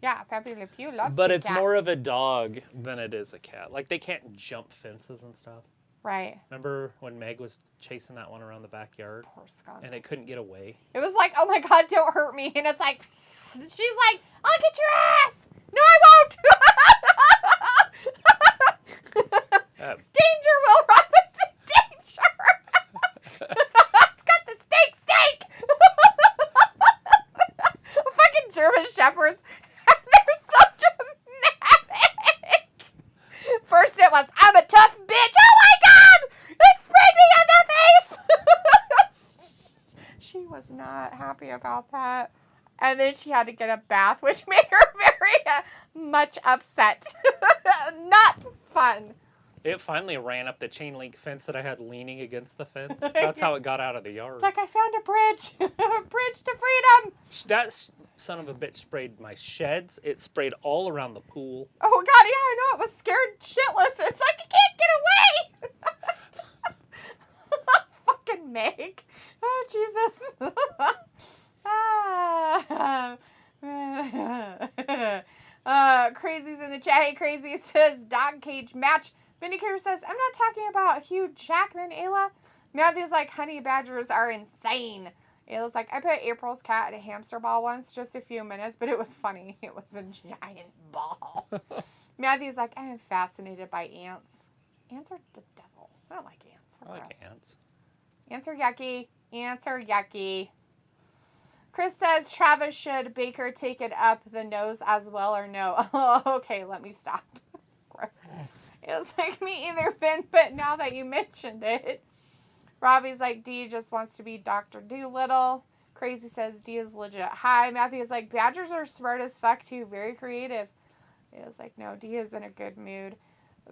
Yeah, Pepe Le Pew loves But kitty it's cats. more of a dog than it is a cat. Like, they can't jump fences and stuff. Right. Remember when Meg was chasing that one around the backyard? Poor skunk. And it couldn't get away? It was like, oh my god, don't hurt me. And it's like, she's like, I'll get your ass. No, I won't. Danger, Will Robinson, danger. It's got the steak. Fucking German shepherds. They're so dramatic. First it was, I'm a tough bitch. Oh my god! It sprayed me in the not happy about that. And then she had to get a bath, which made her very much upset. Not fun. It finally ran up the chain link fence that I had leaning against the fence. That's how it got out of the yard. It's like, I found a bridge. A bridge to freedom. That son of a bitch sprayed my sheds. It sprayed all around the pool. Oh, God, yeah, I know. It was scared shitless. It's like, I can't get away. Fucking Meg. Oh, Jesus. Crazy's in the chat. Hey, Crazy says, dog cage match. Vindicator says, I'm not talking about Hugh Jackman, Ayla. Matthew's like, honey badgers are insane. Ayla's like, I put April's cat in a hamster ball once, just a few minutes, but it was funny. It was a giant ball. Matthew's like, I am fascinated by ants. Ants are the devil. I don't like ants. I like ants. Ants are yucky. Ants are yucky. Chris says, Travis, should Baker take it up the nose as well or no? Oh, okay, let me stop. Gross. It was like me either, Finn, but now that you mentioned it. Robbie's like, D just wants to be Dr. Doolittle. Crazy says, D is legit. Hi. Matthew's like, Badgers are smart as fuck too. Very creative. It was like, no, D is in a good mood.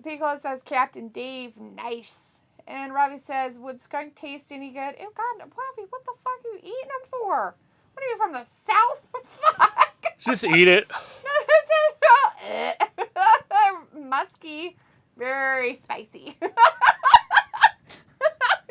Piccolo says, Captain Dave, nice. And Robbie says, would skunk taste any good? Oh, God, Robbie, what the fuck are you eating them for? What are you, from the South? Fuck. Just eat it. Musky. Very spicy.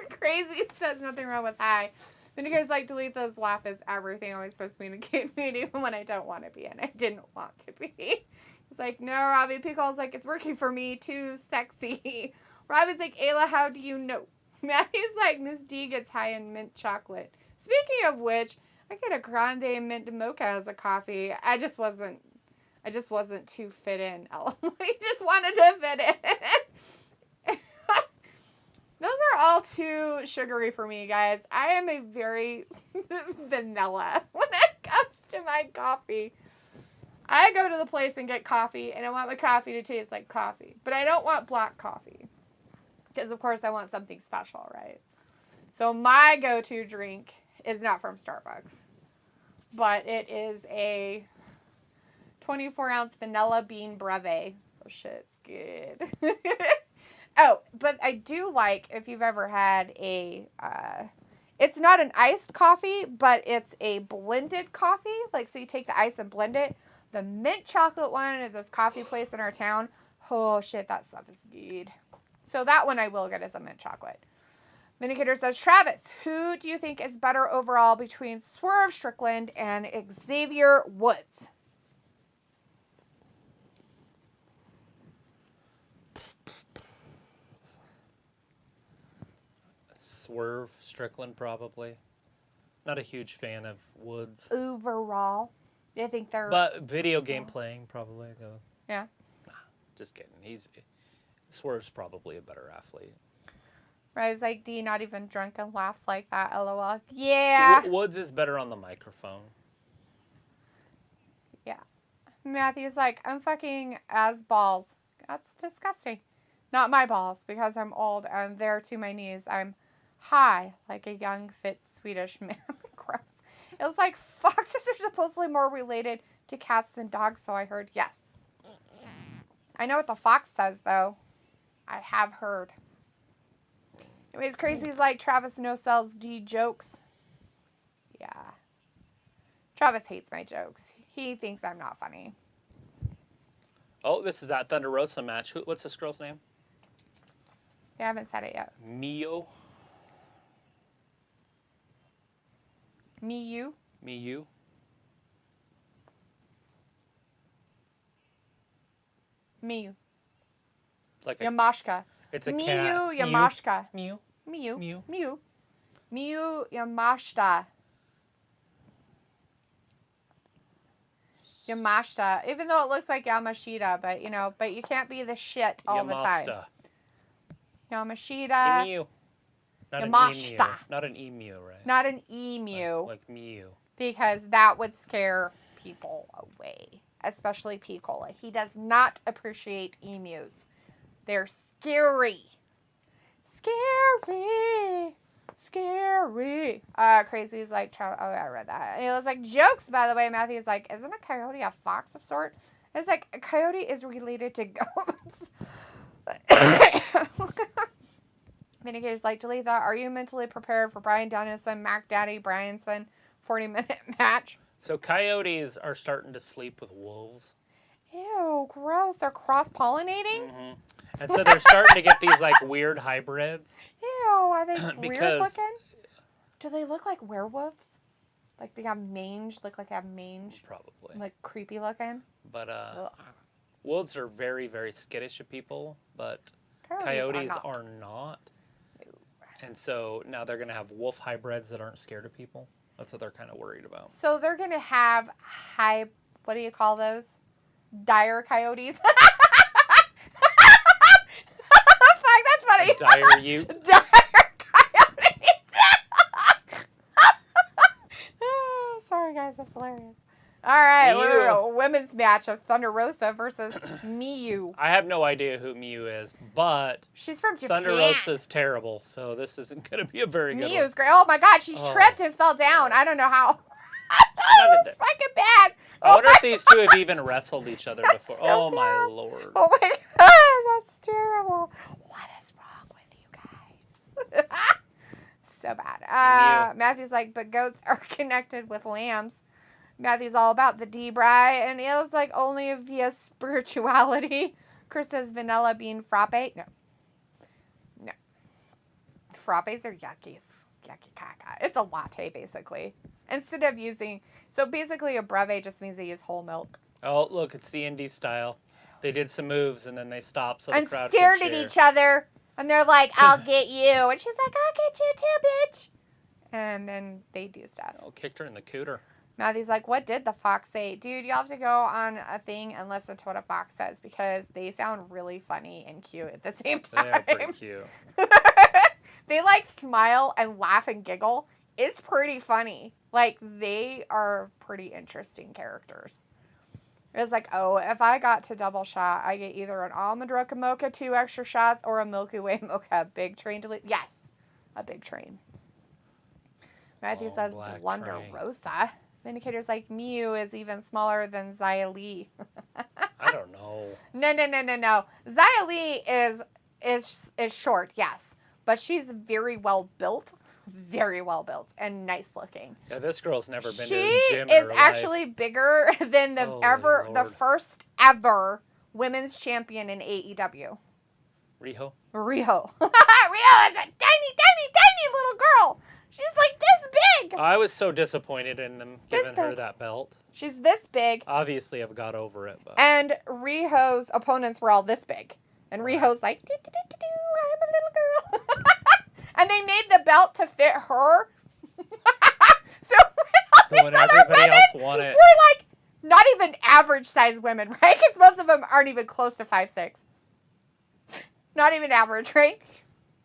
Crazy says nothing wrong with hi. Then you guys like, delete those, laugh is everything. Always supposed to be in a good mood even when I don't want to be, and I didn't want to be. He's like, no, Robbie. Pickle's like, it's working for me. Too sexy. Robbie's like, Ayla, how do you know? Matthew's like, Miss D gets high in mint chocolate. Speaking of which, I get a grande mint mocha as a coffee. I just wasn't too fit in. I just wanted to fit in. Those are all too sugary for me, guys. I am a very vanilla when it comes to my coffee. I go to the place and get coffee, and I want my coffee to taste like coffee. But I don't want black coffee. Because, of course, I want something special, right? So my go-to drink is not from Starbucks. But it is a 24-ounce vanilla bean breve. Oh, shit, it's good. Oh, but I do like, if you've ever had a, it's not an iced coffee, but it's a blended coffee. Like, so you take the ice and blend it. The mint chocolate one is this coffee place in our town. Oh, shit, that stuff is good. So that one I will get as a mint chocolate. Vindicator says, Travis, who do you think is better overall between Swerve Strickland and Xavier Woods? Swerve Strickland, probably. Not a huge fan of Woods. Overall. I think they're... But video game playing, probably. Yeah. Nah, just kidding. Swerve's probably a better athlete. I was like, D, not even drunk and laughs like that, LOL. Yeah. Woods is better on the microphone. Yeah. Matthew's like, I'm fucking as balls. That's disgusting. Not my balls, because I'm old and they're to my knees. I'm high, like a young, fit Swedish man. Gross. It was like, foxes are supposedly more related to cats than dogs, so I heard. Yes. I know what the fox says, though. I have heard. Anyways, Crazy's like, Travis no sells D jokes. Yeah. Travis hates my jokes. He thinks I'm not funny. Oh, this is that Thunder Rosa match. What's this girl's name? I haven't said it yet. Miyu. Miyu? Miyu. Miyu. It's like Yamashita. It's a Miyu cat. Yamashita. Miyu. Miyu. Miyu. Miyu. Miyu Yamashita. Yamashita. Even though it looks like Yamashita, but you can't be the shit all the time. Yamashita. Emu. Not Yamashita. an emu. Not an emu, right? Not an emu. Like Miyu. Because that would scare people away. Especially Piccolo. He does not appreciate emus. They're scary. Scary. Scary. coyote. Crazy's like, oh, I read that. And it was like, jokes, by the way. Matthew's like, isn't a coyote a fox of sort? And it's like, a coyote is related to goats. Vindicator's like, Jalitha, are you mentally prepared for Bryan Danielson, Mac Daddy, Bryanson 40-minute match? So coyotes are starting to sleep with wolves. Ew, gross. They're cross-pollinating? Mm-hmm. And so they're starting to get these, like, weird hybrids. Ew, are they weird looking? Do they look like werewolves? Like they have mange, look like they have mange? Probably. Like creepy looking? But wolves are very, very skittish of people, but coyotes are not. And so now they're going to have wolf hybrids that aren't scared of people. That's what they're kind of worried about. So they're going to have what do you call those? Dire coyotes? Fuck, that's funny. Dire ute. Dire coyotes. Sorry, guys, that's hilarious. All right, we're in a women's match of Thunder Rosa versus Miyu. I have no idea who Miyu is, but she's from Japan. Thunder Rosa's terrible, so this isn't going to be a very good one. Miyu's great. Oh my God, she's tripped and fell down. I don't know how. It's fucking bad. I wonder if these two have even wrestled each other before. So oh bad. my Lord. Oh my God, that's terrible. What is wrong with you guys? So bad. Matthew's like, but goats are connected with lambs. Matthew's all about the D-Bry, and it was like only via spirituality. Chris says vanilla bean frappe. No. Frappes are yuckies. Yucky caca. It's a latte, basically. Instead of using... So basically a breve just means they use whole milk. Oh, look, it's the indie style. They did some moves, and then they stopped so the crowd could stared cheer. at each other, and they're like, I'll get you. And she's like, I'll get you too, bitch. And then they do stuff. Oh, kicked her in the cooter. Matthew's like, what did the fox say? Dude, you have to go on a thing and listen to what a fox says because they sound really funny and cute at the same time. They are pretty cute. They like smile and laugh and giggle. It's pretty funny. Like, they are pretty interesting characters. It was like, oh, if I got to double shot, I get either an almond roca mocha, 2 extra shots, or a Milky Way mocha. Big train delete. Yes, a big train. Matthew says, Blunder train. Rosa. Vindicator's like, Miyu is even smaller than Xia Li. I don't know. No. Xia Li is short, yes. But she's very well built. Very well built and nice looking. Yeah, this girl's never been to a gym She is actually bigger than the first ever women's champion in AEW. Riho? Riho is a tiny little girl. She's like this big. I was so disappointed in them giving her that belt. She's this big. Obviously, I've got over it. But. And Riho's opponents were all this big. And Riho's like, I'm a little girl. And they made the belt to fit her. So when everybody else won it. We're like, not even average size women, right? Because most of them aren't even close to 5'6". Not even average, right?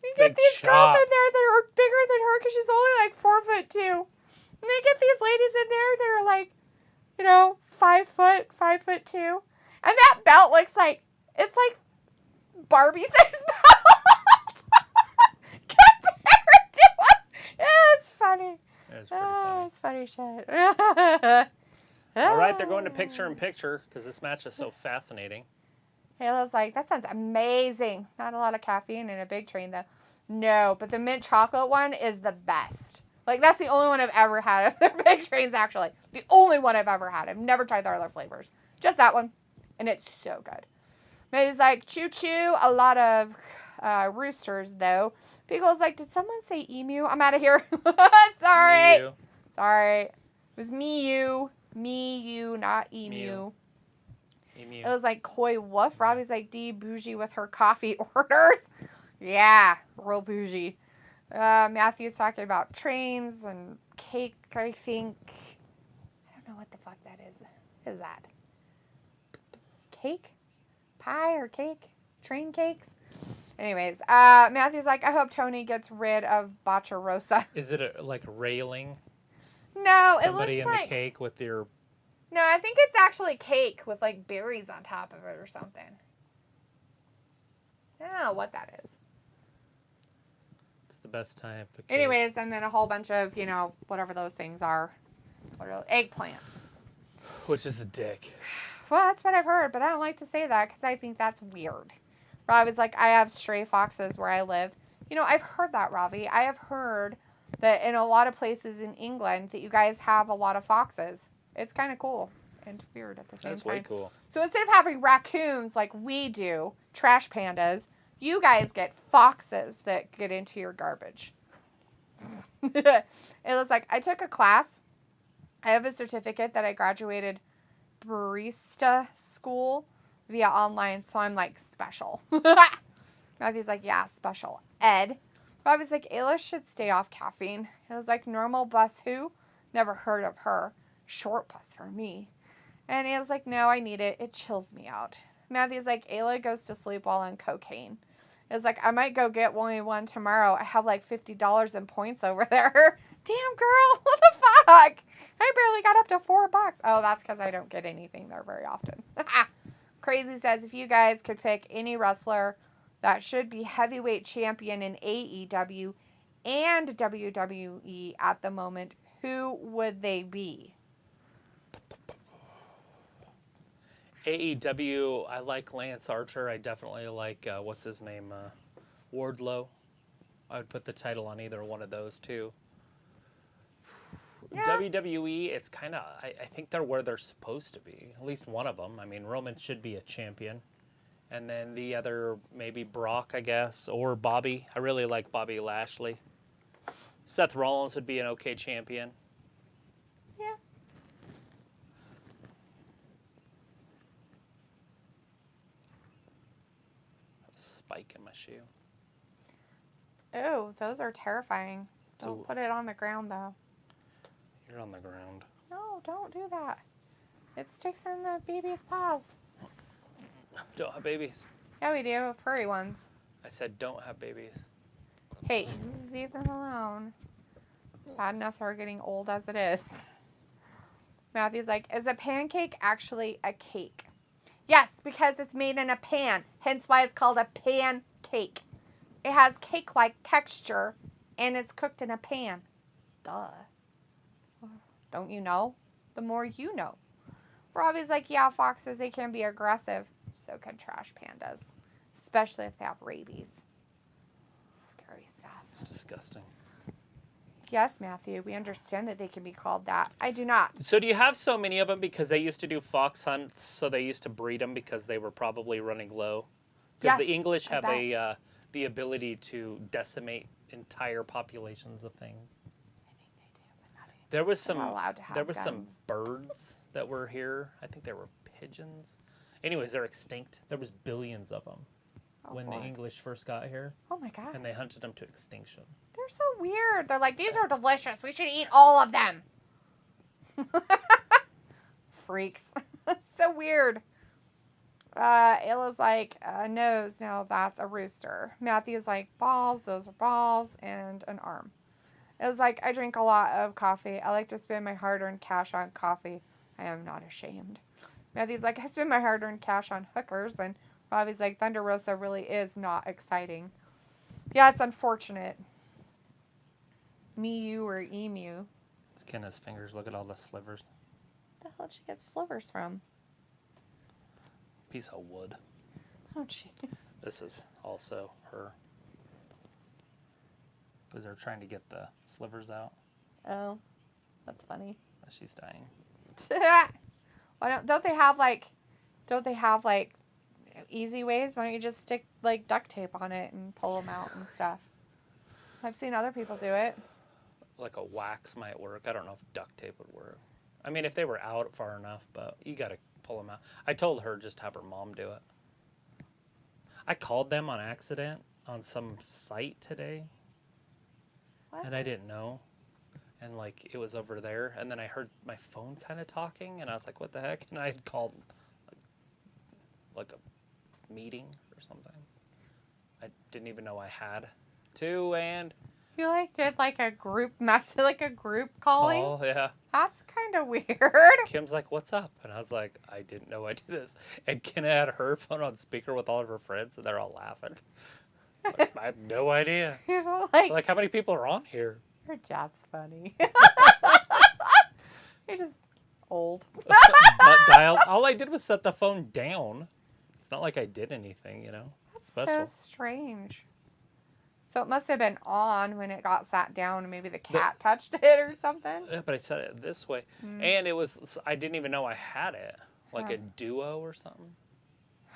You get these girls in there that are bigger than her because she's only like 4'2". And they get these ladies in there that are like, 5 foot, 5'2". And that belt looks like, it's like Barbie size belt. Compared to what? Yeah, it's funny. It's pretty funny. It's funny shit. All right, they're going to picture-in-picture because this match is so fascinating. Halo's like, that sounds amazing. Not a lot of caffeine in a big train, though. No, but the mint chocolate one is the best. Like, that's the only one I've ever had of their big trains, actually. The only one I've ever had. I've never tried their other flavors. Just that one. And it's so good. May's like, choo-choo. A lot of roosters, though. Pickle's like, did someone say emu? I'm out of here. Sorry. Miyu. Sorry. It was Miyu. Miyu, not emu. It was like Koi Wolf. Robbie's like, D bougie with her coffee orders. Yeah, real bougie. Matthew's talking about trains and cake, I think. I don't know what the fuck that is. What is that? Cake? Pie or cake? Train cakes? Anyways, Matthew's like, I hope Tony gets rid of Botcha Rosa. Is it like railing? No, somebody it looks in like... the cake with your... No, I think it's actually cake with like berries on top of it or something. I don't know what that is. It's the best time. Anyways, and then a whole bunch of, whatever those things are. What are eggplants? Which is a dick. Well, that's what I've heard, but I don't like to say that because I think that's weird. Ravi's like, I have stray foxes where I live. I've heard that, Ravi. I have heard that in a lot of places in England that you guys have a lot of foxes. It's kind of cool and weird at the same time. That's way cool. So instead of having raccoons like we do, trash pandas, you guys get foxes that get into your garbage. It was like, I took a class. I have a certificate that I graduated barista school via online, so I'm like special. Matthew's like, yeah, special ed. Robbie's like, Ayla should stay off caffeine. It was like, normal bus who? Never heard of her. Short bus for me. And Ayla's like, no, I need it. It chills me out. Matthew's like, Ayla goes to sleep while on cocaine. It was like, I might go get one tomorrow. I have like $50 in points over there. Damn, girl. What the fuck? I barely got up to $4. Oh, that's because I don't get anything there very often. Crazy says, if you guys could pick any wrestler that should be heavyweight champion in AEW and WWE at the moment, who would they be? AEW, I like Lance Archer. I definitely like, what's his name, Wardlow. I would put the title on either one of those two. Yeah. WWE, it's kind of, I think they're where they're supposed to be. At least one of them. I mean, Roman should be a champion. And then the other, maybe Brock, I guess, or Bobby. I really like Bobby Lashley. Seth Rollins would be an okay champion. Yeah. Spike in my shoe. Oh, those are terrifying. Don't put it on the ground, though. You're on the ground. No, don't do that. It sticks in the baby's paws. Don't have babies. Yeah, we do. Furry ones. I said don't have babies. Hey, leave them alone. It's bad enough they're getting old as it is. Matthew's like, is a pancake actually a cake? Yes, because it's made in a pan. Hence why it's called a pancake. It has cake-like texture, and it's cooked in a pan. Duh. Don't you know? The more you know. Robbie's like, yeah, foxes, they can be aggressive. So can trash pandas. Especially if they have rabies. Scary stuff. It's disgusting. Yes, Matthew, we understand that they can be called that. I do not. So do you have so many of them because they used to do fox hunts, so they used to breed them because they were probably running low? Because the English have the ability to decimate entire populations of things. I think they do, but not anymore. There was some birds that were here. I think they were pigeons. Anyways, they're extinct. There was billions of them when the English first got here. Oh my god. And they hunted them to extinction. They're so weird. They're like, these are delicious. We should eat all of them. Freaks. So weird. Ayla's like, nose. No, that's a rooster. Matthew's like, balls. Those are balls and an arm. It was like, I drink a lot of coffee. I like to spend my hard-earned cash on coffee. I am not ashamed. Matthew's like, I spend my hard-earned cash on hookers. And Robbie's like, Thunder Rosa really is not exciting. Yeah, it's unfortunate. Me, you, or emu. Skin his fingers. Look at all the slivers. Where the hell did she get slivers from? Piece of wood. Oh, jeez. This is also her. Because they're trying to get the slivers out. Oh, that's funny. She's dying. Why don't they have like easy ways? Why don't you just stick like duct tape on it and pull them out and stuff? So I've seen other people do it. Like a wax might work. I don't know if duct tape would work. I mean, if they were out far enough, but you got to pull them out. I told her just have her mom do it. I called them on accident on some site today. What? And I didn't know. And, like, it was over there. And then I heard my phone kind of talking. And I was like, what the heck? And I had called, like a meeting or something. I didn't even know I had to. And you, like, did, like, a group message, like a group calling? Oh, yeah. That's kind of weird. Kim's like, what's up? And I was like, I didn't know I did this. And Kim had her phone on speaker with all of her friends. And they're all laughing. I have no idea. like how many people are on here? Your dad's funny. You're just old. Butt dial. All I did was set the phone down. It's not like I did anything, That's special. so strange. So it must have been on when it got sat down and maybe the cat touched it or something. Yeah, but I set it this way. And I didn't even know I had it. Like a duo or something.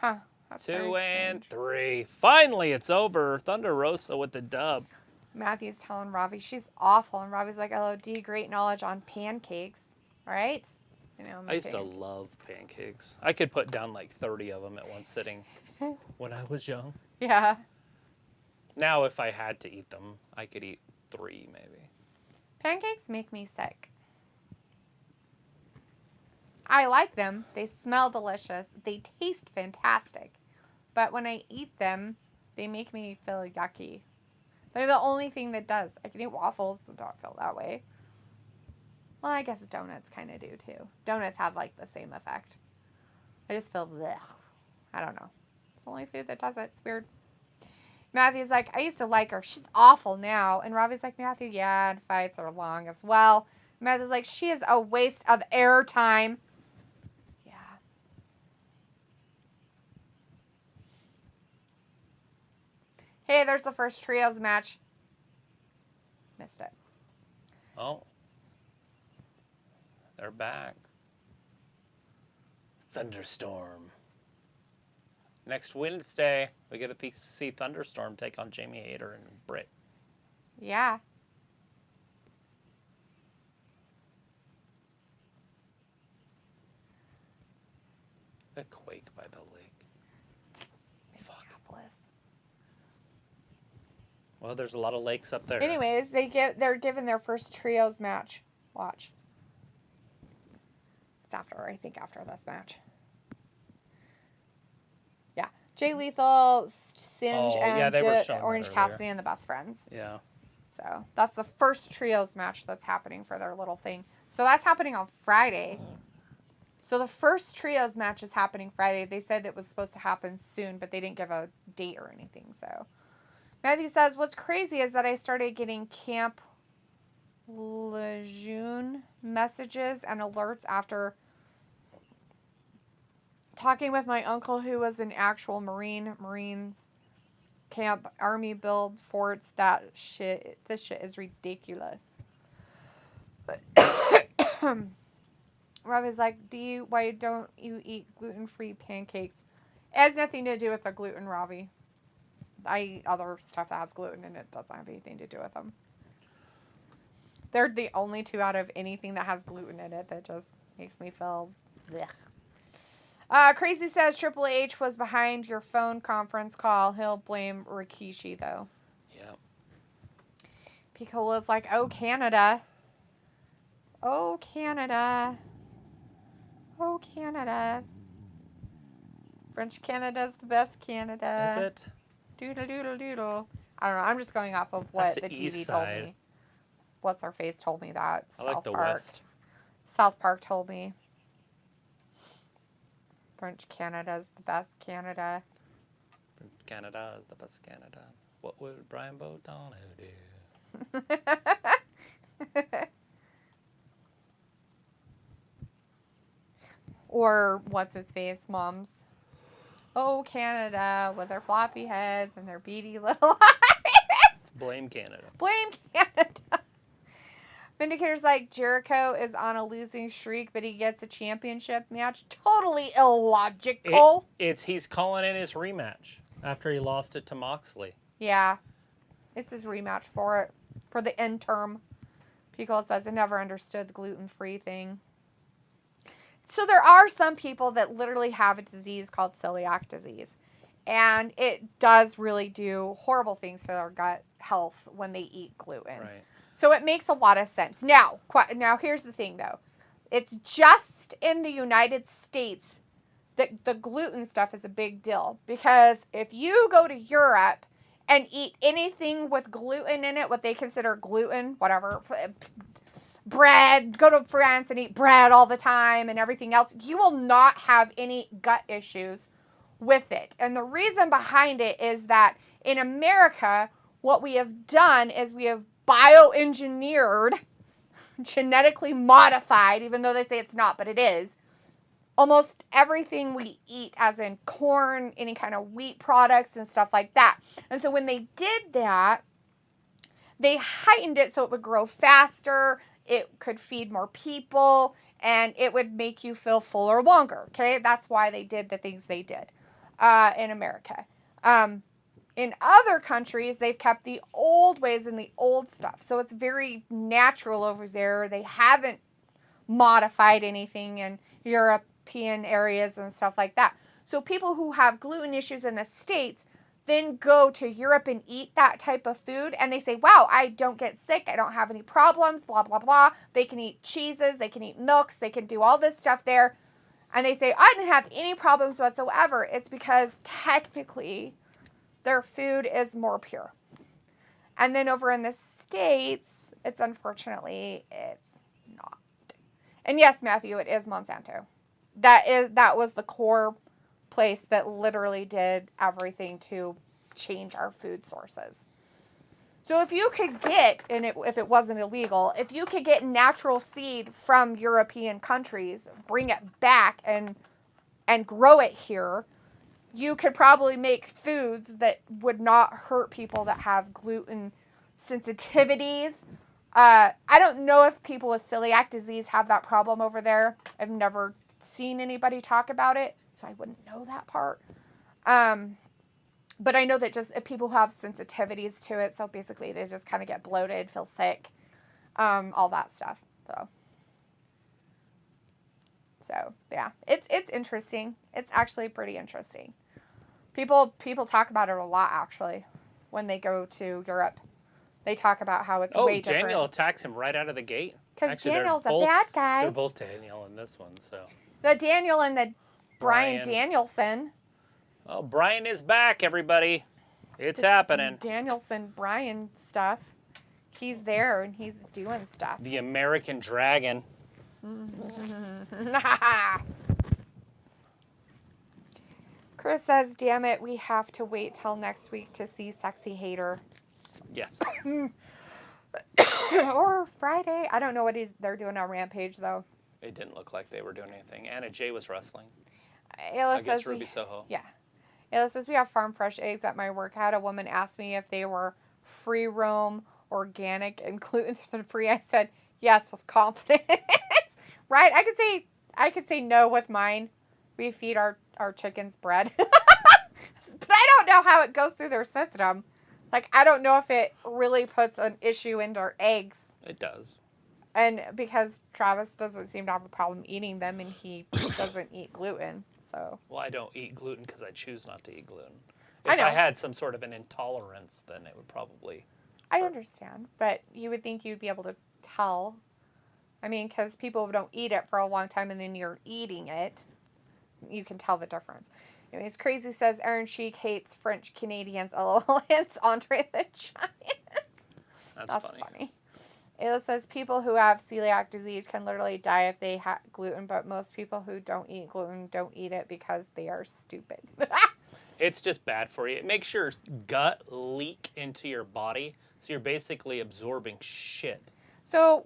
Huh. That's 2 and 3. Finally, it's over. Thunder Rosa with the dub. Matthew's telling Ravi she's awful. And Ravi's like, LOD, great knowledge on pancakes. All right? I used to love pancakes. I could put down like 30 of them at one sitting when I was young. Yeah. Now, if I had to eat them, I could eat 3 maybe. Pancakes make me sick. I like them. They smell delicious. They taste fantastic. But when I eat them, they make me feel yucky. They're the only thing that does. I can eat waffles and don't feel that way. Well, I guess donuts kind of do too. Donuts have like the same effect. I just feel blech. I don't know. It's the only food that does it. It's weird. Matthew's like, I used to like her. She's awful now. And Ravi's like, Matthew, yeah, and fights are long as well. Matthew's like, she is a waste of airtime. Yeah. Hey, there's the first trios match. Missed it. Oh. They're back. Thunderstorm. Next Wednesday, we get to see Thunderstorm take on Jamie Hayter and Britt. Yeah. The quake by the lake. Minneapolis. Well, there's a lot of lakes up there. Anyways, they're given their first trios match. Watch. It's after this match. Yeah. Jay Lethal, Singe, and Orange Cassidy and the Best Friends. Yeah. So that's the first trios match that's happening for their little thing. So that's happening on Friday. So the first trios match is happening Friday. They said it was supposed to happen soon, but they didn't give a date or anything. So Matthew says, what's crazy is that I started getting Camp Lejeune messages and alerts after talking with my uncle who was an actual Marines camp, army build forts. This shit is ridiculous. Rob is like, why don't you eat gluten-free pancakes? It has nothing to do with the gluten, Robbie. I eat other stuff that has gluten and it doesn't have anything to do with them. They're the only two out of anything that has gluten in it that just makes me feel blech. Crazy says Triple H was behind your phone conference call. He'll blame Rikishi, though. Yeah. Piccolo's like, oh, Canada. Oh, Canada. Oh, Canada. French Canada's the best Canada. Is it? Doodle, doodle, doodle. I don't know. I'm just going off of what the TV told me. What's Her Face told me that. I like the West. South Park told me. French Canada's the best Canada. French Canada is the best Canada. What would Brian Bodano do? Or what's his face, Mom's. Oh, Canada, with their floppy heads and their beady little eyes. Blame Canada. Blame Canada. Vindicator's like, Jericho is on a losing streak, but he gets a championship match. Totally illogical. He's calling in his rematch after he lost it to Moxley. Yeah. It's his rematch for it. For the interim. Pico says, I never understood the gluten-free thing. So there are some people that literally have a disease called celiac disease. And it does really do horrible things to their gut health when they eat gluten. Right. So it makes a lot of sense. Now here's the thing, though. It's just in the United States that the gluten stuff is a big deal. Because if you go to Europe and eat anything with gluten in it, what they consider gluten, whatever, bread, go to France and eat bread all the time and everything else, you will not have any gut issues with it. And the reason behind it is that in America, what we have done is we have bioengineered, genetically modified, even though they say it's not, but it is, almost everything we eat, as in corn, any kind of wheat products and stuff like that. And so when they did that, they heightened it so it would grow faster, it could feed more people, and it would make you feel fuller longer, okay? That's why they did the things they did in America. In other countries, they've kept the old ways and the old stuff. So it's very natural over there. They haven't modified anything in European areas and stuff like that. So people who have gluten issues in the States then go to Europe and eat that type of food, and they say, wow, I don't get sick, I don't have any problems, blah, blah, blah. They can eat cheeses, they can eat milks, they can do all this stuff there. And they say, I didn't have any problems whatsoever. It's because technically their food is more pure. And then over in the States, it's not. And yes, Matthew, it is Monsanto. That was the core place that literally did everything to change our food sources. So if you could get, if it wasn't illegal, if you could get natural seed from European countries, bring it back and grow it here, you could probably make foods that would not hurt people that have gluten sensitivities. I don't know if people with celiac disease have that problem over there. I've never seen anybody talk about it, so I wouldn't know that part. But I know that just people who have sensitivities to it, so basically they just kind of get bloated, feel sick, all that stuff. So yeah, it's interesting. It's actually pretty interesting. People talk about it a lot, actually, when they go to Europe. They talk about how it's way different. Oh, Daniel attacks him right out of the gate. Because Daniel's a bad guy. They're both Daniel in this one, so. The Daniel and the Bryan Danielson. Oh, Bryan is back, everybody. It's happening. Danielson, Bryan stuff. He's there and he's doing stuff. The American Dragon. Chris says, damn it, we have to wait till next week to see Sexy Hater. Yes. Or Friday. I don't know what they're doing on Rampage, though. It didn't look like they were doing anything. Anna Jay was wrestling. Ayla against Ruby Soho. Yeah. Ayla says, we have farm fresh eggs at my work. I had a woman ask me if they were free roam, organic, and gluten-free. I said, yes, with confidence. Right? I could say no with mine. We feed our chickens bread. But I don't know how it goes through their system. Like, I don't know if it really puts an issue into our eggs. It does. And because Travis doesn't seem to have a problem eating them, and he doesn't eat gluten, so. Well, I don't eat gluten because I choose not to eat gluten. I If I had some sort of an intolerance, then it would probably. I understand, but you would think you'd be able to tell. I mean, because people who don't eat it for a long time, and then you're eating it, you can tell the difference. Anyways, Crazy says Aaron Sheik hates French Canadians. LOL. It's Andre the Giant. That's funny. Ayla says people who have celiac disease can literally die if they have gluten, but most people who don't eat gluten don't eat it because they are stupid. It's just bad for you. It makes your gut leak into your body, so you're basically absorbing shit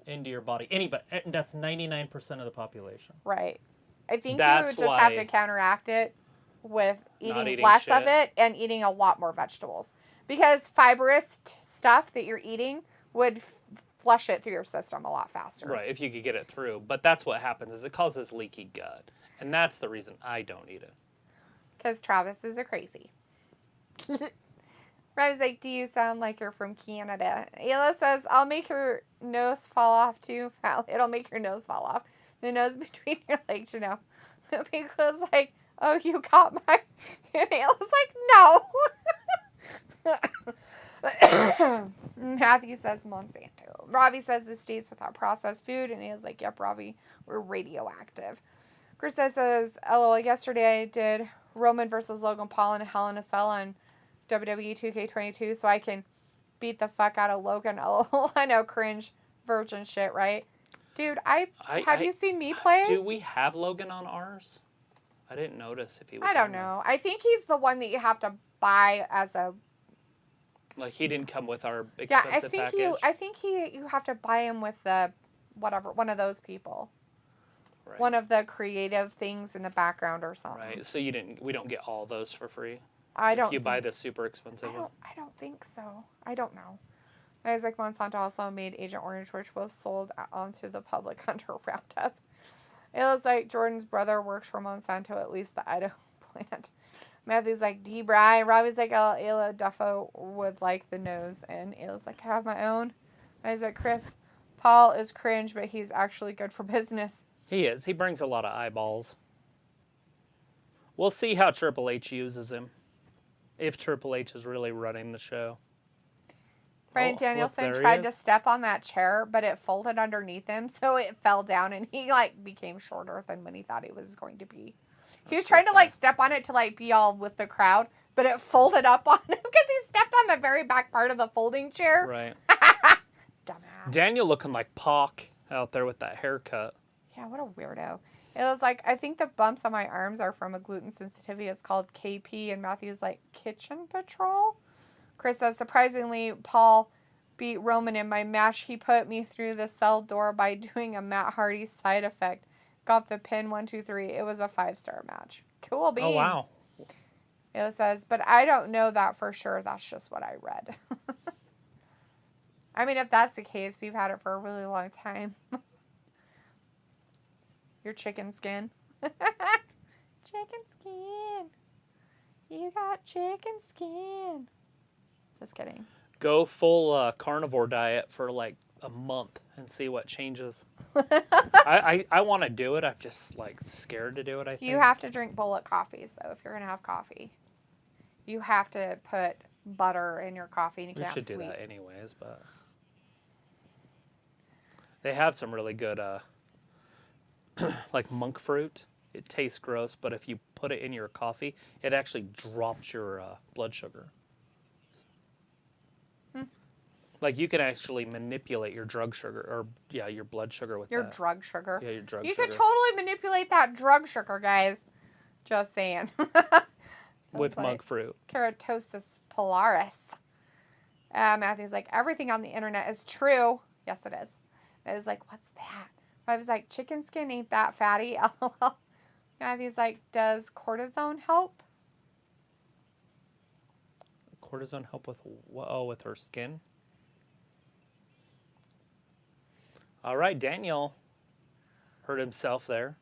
into your body. Anybody, that's 99% of the population. Right. I think you would just have to counteract it with eating less of it and eating a lot more vegetables. Because fibrous stuff that you're eating would flush it through your system a lot faster. Right, if you could get it through. But that's what happens, is it causes leaky gut. And that's the reason I don't eat it. Because Travis is a crazy. Rob's like, do you sound like you're from Canada? Ayla says, I'll make your nose fall off too. It'll make your nose fall off. The nose between your legs, you know. Because like, oh, you got my... And Ayla's like, no. Matthew says Monsanto. Robbie says the states without processed food. And Ayla's like, yep, Robbie, we're radioactive. Krista says, LOL, yesterday I did Roman versus Logan Paul in Hell in a Cell on WWE 2K22 so I can beat the fuck out of Logan. LOL, I know, cringe, virgin shit, right? Dude, have you seen me play? Do we have Logan on ours? I didn't notice if he was I don't know. I think he's the one that you have to buy as a Like, he didn't come with our expensive Yeah, I think you have to buy him with the whatever, one of those people. Right. One of the creative things in the background or something. Right. So we don't get all those for free. If you buy the super expensive one. I don't think so. I don't know. Isaac Monsanto also made Agent Orange, which was sold onto the public under Roundup. It was like Jordan's brother works for Monsanto, at least the Idaho plant. Matthew's like, D. Bryan. Robbie's like, Ayla Duffo would like the nose. And Ayla's like, I have my own. He's like, Chris, Paul is cringe, but he's actually good for business. He is. He brings a lot of eyeballs. We'll see how Triple H uses him. If Triple H is really running the show. Bryan Danielson tried to step on that chair, but it folded underneath him, so it fell down, and he, became shorter than when he thought he was going to be. He was trying to, step on it to, be all with the crowd, but it folded up on him because he stepped on the very back part of the folding chair. Right. Dumbass. Daniel looking like Pac out there with that haircut. Yeah, what a weirdo. It was like, I think the bumps on my arms are from a gluten sensitivity. It's called KP, and Matthew's like, Kitchen Patrol? Chris says, surprisingly, Paul beat Roman in my match. He put me through the cell door by doing a Matt Hardy side effect. Got the pin, 1, 2, 3. It was a 5-star match. Cool beans. Oh, wow. It says, but I don't know that for sure. That's just what I read. I mean, if that's the case, you've had it for a really long time. Your chicken skin. Chicken skin. You got chicken skin. Just kidding. Go full carnivore diet for a month and see what changes. I want to do it. I'm just scared to do it, I think. You have to drink bullet coffees, though, if you're going to have coffee. You have to put butter in your coffee. And you can't should do that anyways, but they have some really good monk fruit. It tastes gross, but if you put it in your coffee, it actually drops your blood sugar. You can actually manipulate your drug sugar, or your blood sugar with your drug sugar. Yeah, your drug sugar. You could totally manipulate that drug sugar, guys. Just saying. With monk fruit. Keratosis pilaris. Matthew's like, everything on the internet is true. Yes, it is. I was like, what's that? I was like, chicken skin ain't that fatty. LOL. Matthew's like, does cortisone help? Cortisone help with what? Oh, with her skin? All right, Daniel hurt himself there.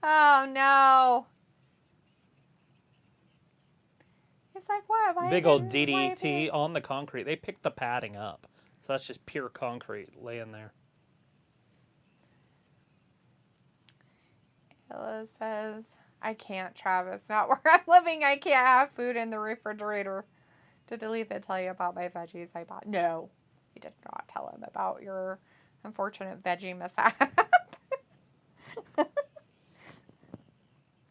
Oh, no. He's like, what? Big old DDT on the concrete. They picked the padding up. So that's just pure concrete laying there. Ella says, I can't, Travis. Not where I'm living. I can't have food in the refrigerator. Did Letha tell you about my veggies I bought? No. He did not tell him about your unfortunate veggie mishap.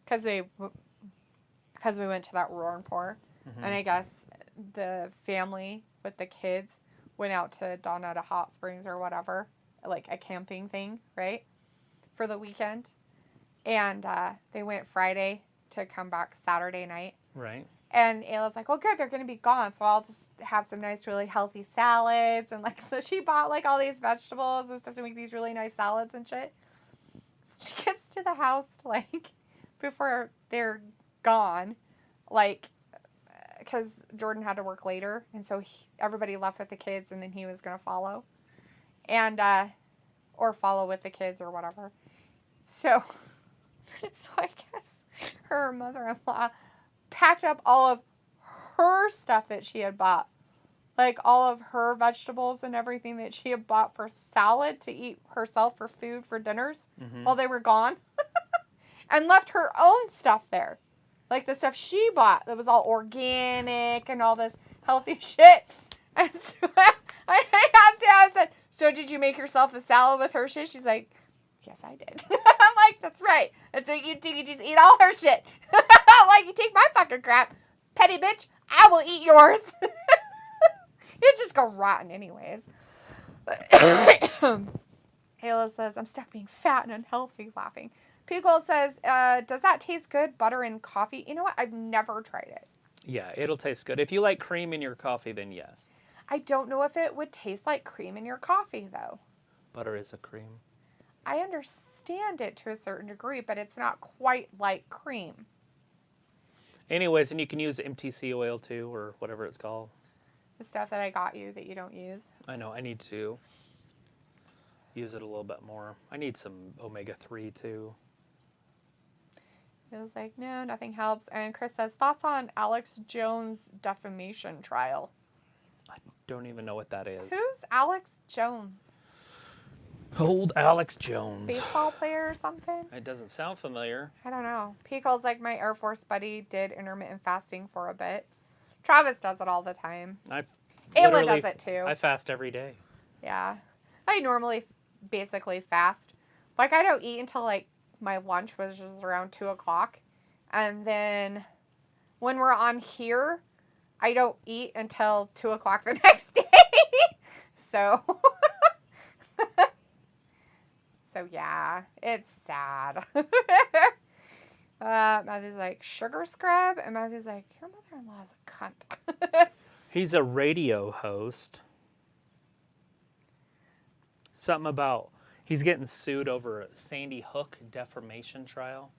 Because we went to that roar and pour. Mm-hmm. And I guess the family with the kids went out to Donetta Hot Springs or whatever. Like a camping thing, right? For the weekend. And they went Friday to come back Saturday night. Right. And Ayla's like, oh, good, they're going to be gone. So I'll just have some nice, really healthy salads. And, so she bought, all these vegetables and stuff to make these really nice salads and shit. So she gets to the house, before they're gone, because Jordan had to work later. And so everybody left with the kids, and then he was going to follow. And, or follow with the kids or whatever. So I guess her mother-in-law packed up all of her stuff that she had bought. All of her vegetables and everything that she had bought for salad to eat herself for food for dinners while they were gone. And left her own stuff there. The stuff she bought that was all organic and all this healthy shit. And so I asked her, I said, so did you make yourself a salad with her shit? She's like, yes, I did. I'm like, that's right. That's what you do. You just eat all her shit. You take my fucking crap. Petty bitch, I will eat yours. You just go rotten anyways. Ayla says, I'm stuck being fat and unhealthy, laughing. Pickle says, does that taste good? Butter and coffee? You know what? I've never tried it. Yeah, it'll taste good. If you like cream in your coffee, then yes. I don't know if it would taste like cream in your coffee, though. Butter is a cream. I understand it to a certain degree, but it's not quite like cream. Anyways, and you can use MTC oil too, or whatever it's called. The stuff that I got you that you don't use. I know, I need to use it a little bit more. I need some omega-3 too. It was like, no, nothing helps. And Chris says, thoughts on Alex Jones' defamation trial? I don't even know what that is. Who's Alex Jones? Old Alex Jones. Baseball player or something? It doesn't sound familiar. I don't know. Pico's like, my Air Force buddy did intermittent fasting for a bit. Travis does it all the time. Ayla does it too. I fast every day. Yeah. I normally basically fast. Like, I don't eat until like my lunch, which is around 2 o'clock. And then when we're on here, I don't eat until 2 o'clock the next day. So, yeah, it's sad. Matthew's like, sugar scrub? And Matthew's like, your mother-in-law is a cunt. He's a radio host. Something about he's getting sued over a Sandy Hook defamation trial.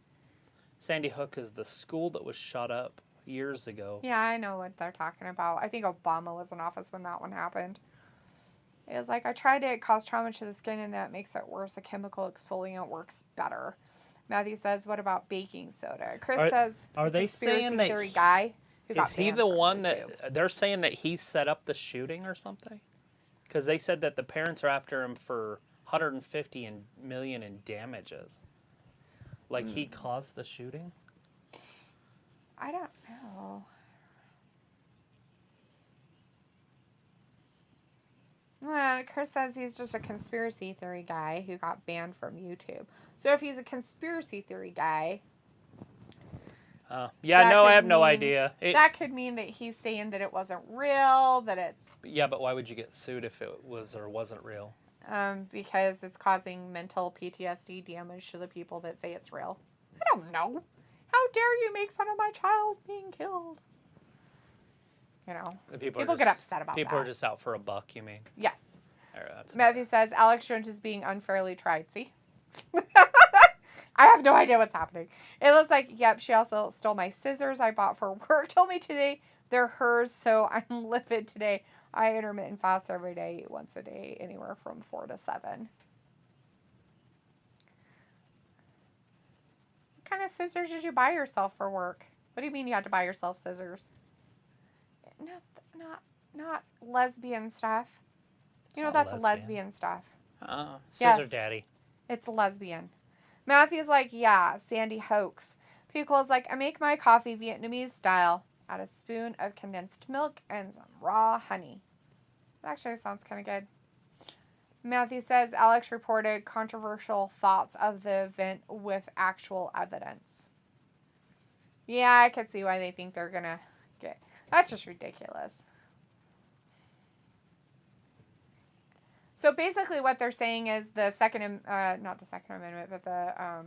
Sandy Hook is the school that was shut up years ago. Yeah, I know what they're talking about. I think Obama was in office when that one happened. It was like, I tried to cause trauma to the skin and that makes it worse. A chemical exfoliant works better. Matthew says, what about baking soda? Chris says, are they saying that theory guy who got is he banned the from one YouTube. that they're saying that he set up the shooting or something? Because they said that the parents are after him for $150 million in damages. Like he caused the shooting? I don't know. Chris says he's just a conspiracy theory guy who got banned from YouTube. So if he's a conspiracy theory guy... I have no idea. That could mean that he's saying that it wasn't real, that it's... Yeah, but why would you get sued if it was or wasn't real? Because it's causing mental PTSD damage to the people that say it's real. I don't know. How dare you make fun of my child being killed? You know, people get upset about that. People are just out for a buck, you mean? Yes. Right, Matthew says, Alex Jones is being unfairly tried. See? I have no idea what's happening. It looks like, yep, she also stole my scissors I bought for work. Told me today they're hers, so I'm livid today. I intermittent fast every day, once a day, anywhere from 4 to 7. What kind of scissors did you buy yourself for work? What do you mean you had to buy yourself scissors? Not lesbian stuff. You know, that's lesbian stuff. Scissor yes, daddy. It's lesbian. Matthew's like, yeah, Sandy hoax. Pico's like, I make my coffee Vietnamese style. Add a spoon of condensed milk and some raw honey. That actually sounds kind of good. Matthew says, Alex reported controversial thoughts of the event with actual evidence. Yeah, I could see why they think they're going to get... That's just ridiculous. So basically what they're saying is the not the Second Amendment, but the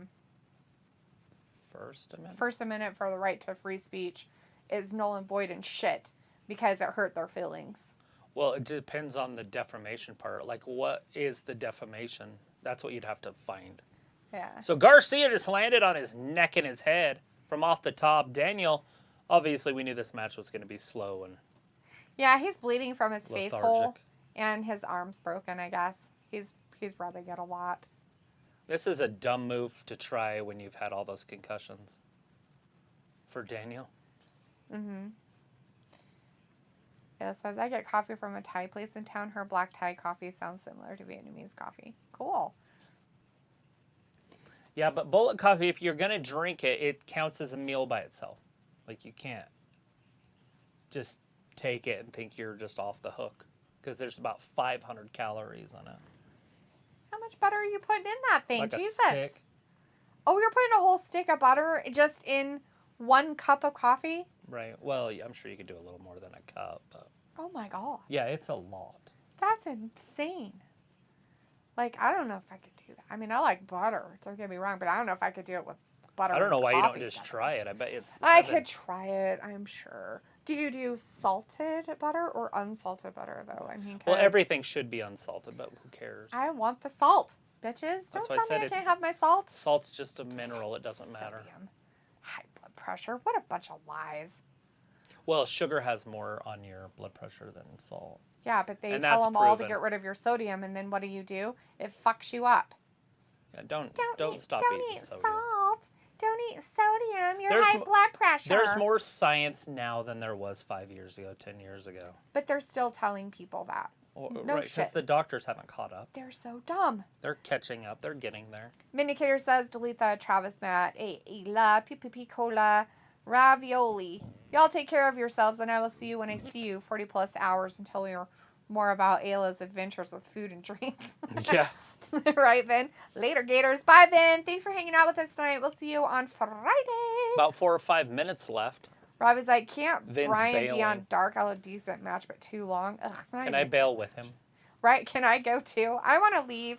First Amendment for the right to free speech is null and void and shit because it hurt their feelings. Well, it depends on the defamation part. Like, what is the defamation? That's what you'd have to find. Yeah. So Garcia just landed on his neck and his head from off the top. Daniel, obviously we knew this match was going to be slow and yeah, he's bleeding from his lethargic. face hole. And his arm's broken, I guess. He's rubbing it a lot. This is a dumb move to try when you've had all those concussions. For Daniel. Mm-hmm. It says, I get coffee from a Thai place in town. Her black Thai coffee sounds similar to Vietnamese coffee. Cool. Yeah, but bullet coffee, if you're going to drink it, it counts as a meal by itself. Like, you can't just take it and think you're just off the hook. Because there's about 500 calories on it. How much butter are you putting in that thing? Like Jesus. a stick. Oh, you're putting a whole stick of butter just in 1 cup of coffee? Right. Well, I'm sure you could do a little more than a cup. But Oh, my God. yeah, it's a lot. That's insane. Like, I don't know if I could do that. I mean, I like butter. Don't get me wrong, but I don't know if I could do it with butter. I don't know why you don't together. just try it. I bet it's. I could try it, I'm sure. Do you do salted butter or unsalted butter, though? I mean, well, everything should be unsalted, but who cares? I want the salt, bitches. Don't tell me I can't have my salt. Salt's just a mineral. It doesn't matter. Sodium. High blood pressure. What a bunch of lies. Well, sugar has more on your blood pressure than salt. Yeah, but they tell them all to get rid of your sodium, and then what do? It fucks you up. Yeah, don't stop eating sodium. Salt. Don't eat sodium. Your high blood pressure. There's more science now than there was 5 years ago, 10 years ago. But they're still telling people that. No right, shit. because the doctors haven't caught up. They're so dumb. They're catching up. They're getting there. Vindicator says, delete the Travis Matt, Ayla, Pipi Cola, Ravioli. Y'all take care of yourselves, and I will see you when I see you. 40 plus hours until we hear more about Ayla's adventures with food and drinks. Yeah. Right, Vin? Later, Gators. Bye, Vin. Thanks for hanging out with us tonight. We'll see you on Friday. About 4 or 5 minutes left. Rob is like, can't Vin's Bryan bailing. be on Dark? I'll a decent match, but too long. Ugh, it's not Can even I bail with him? Right? Can I go too? I want to leave.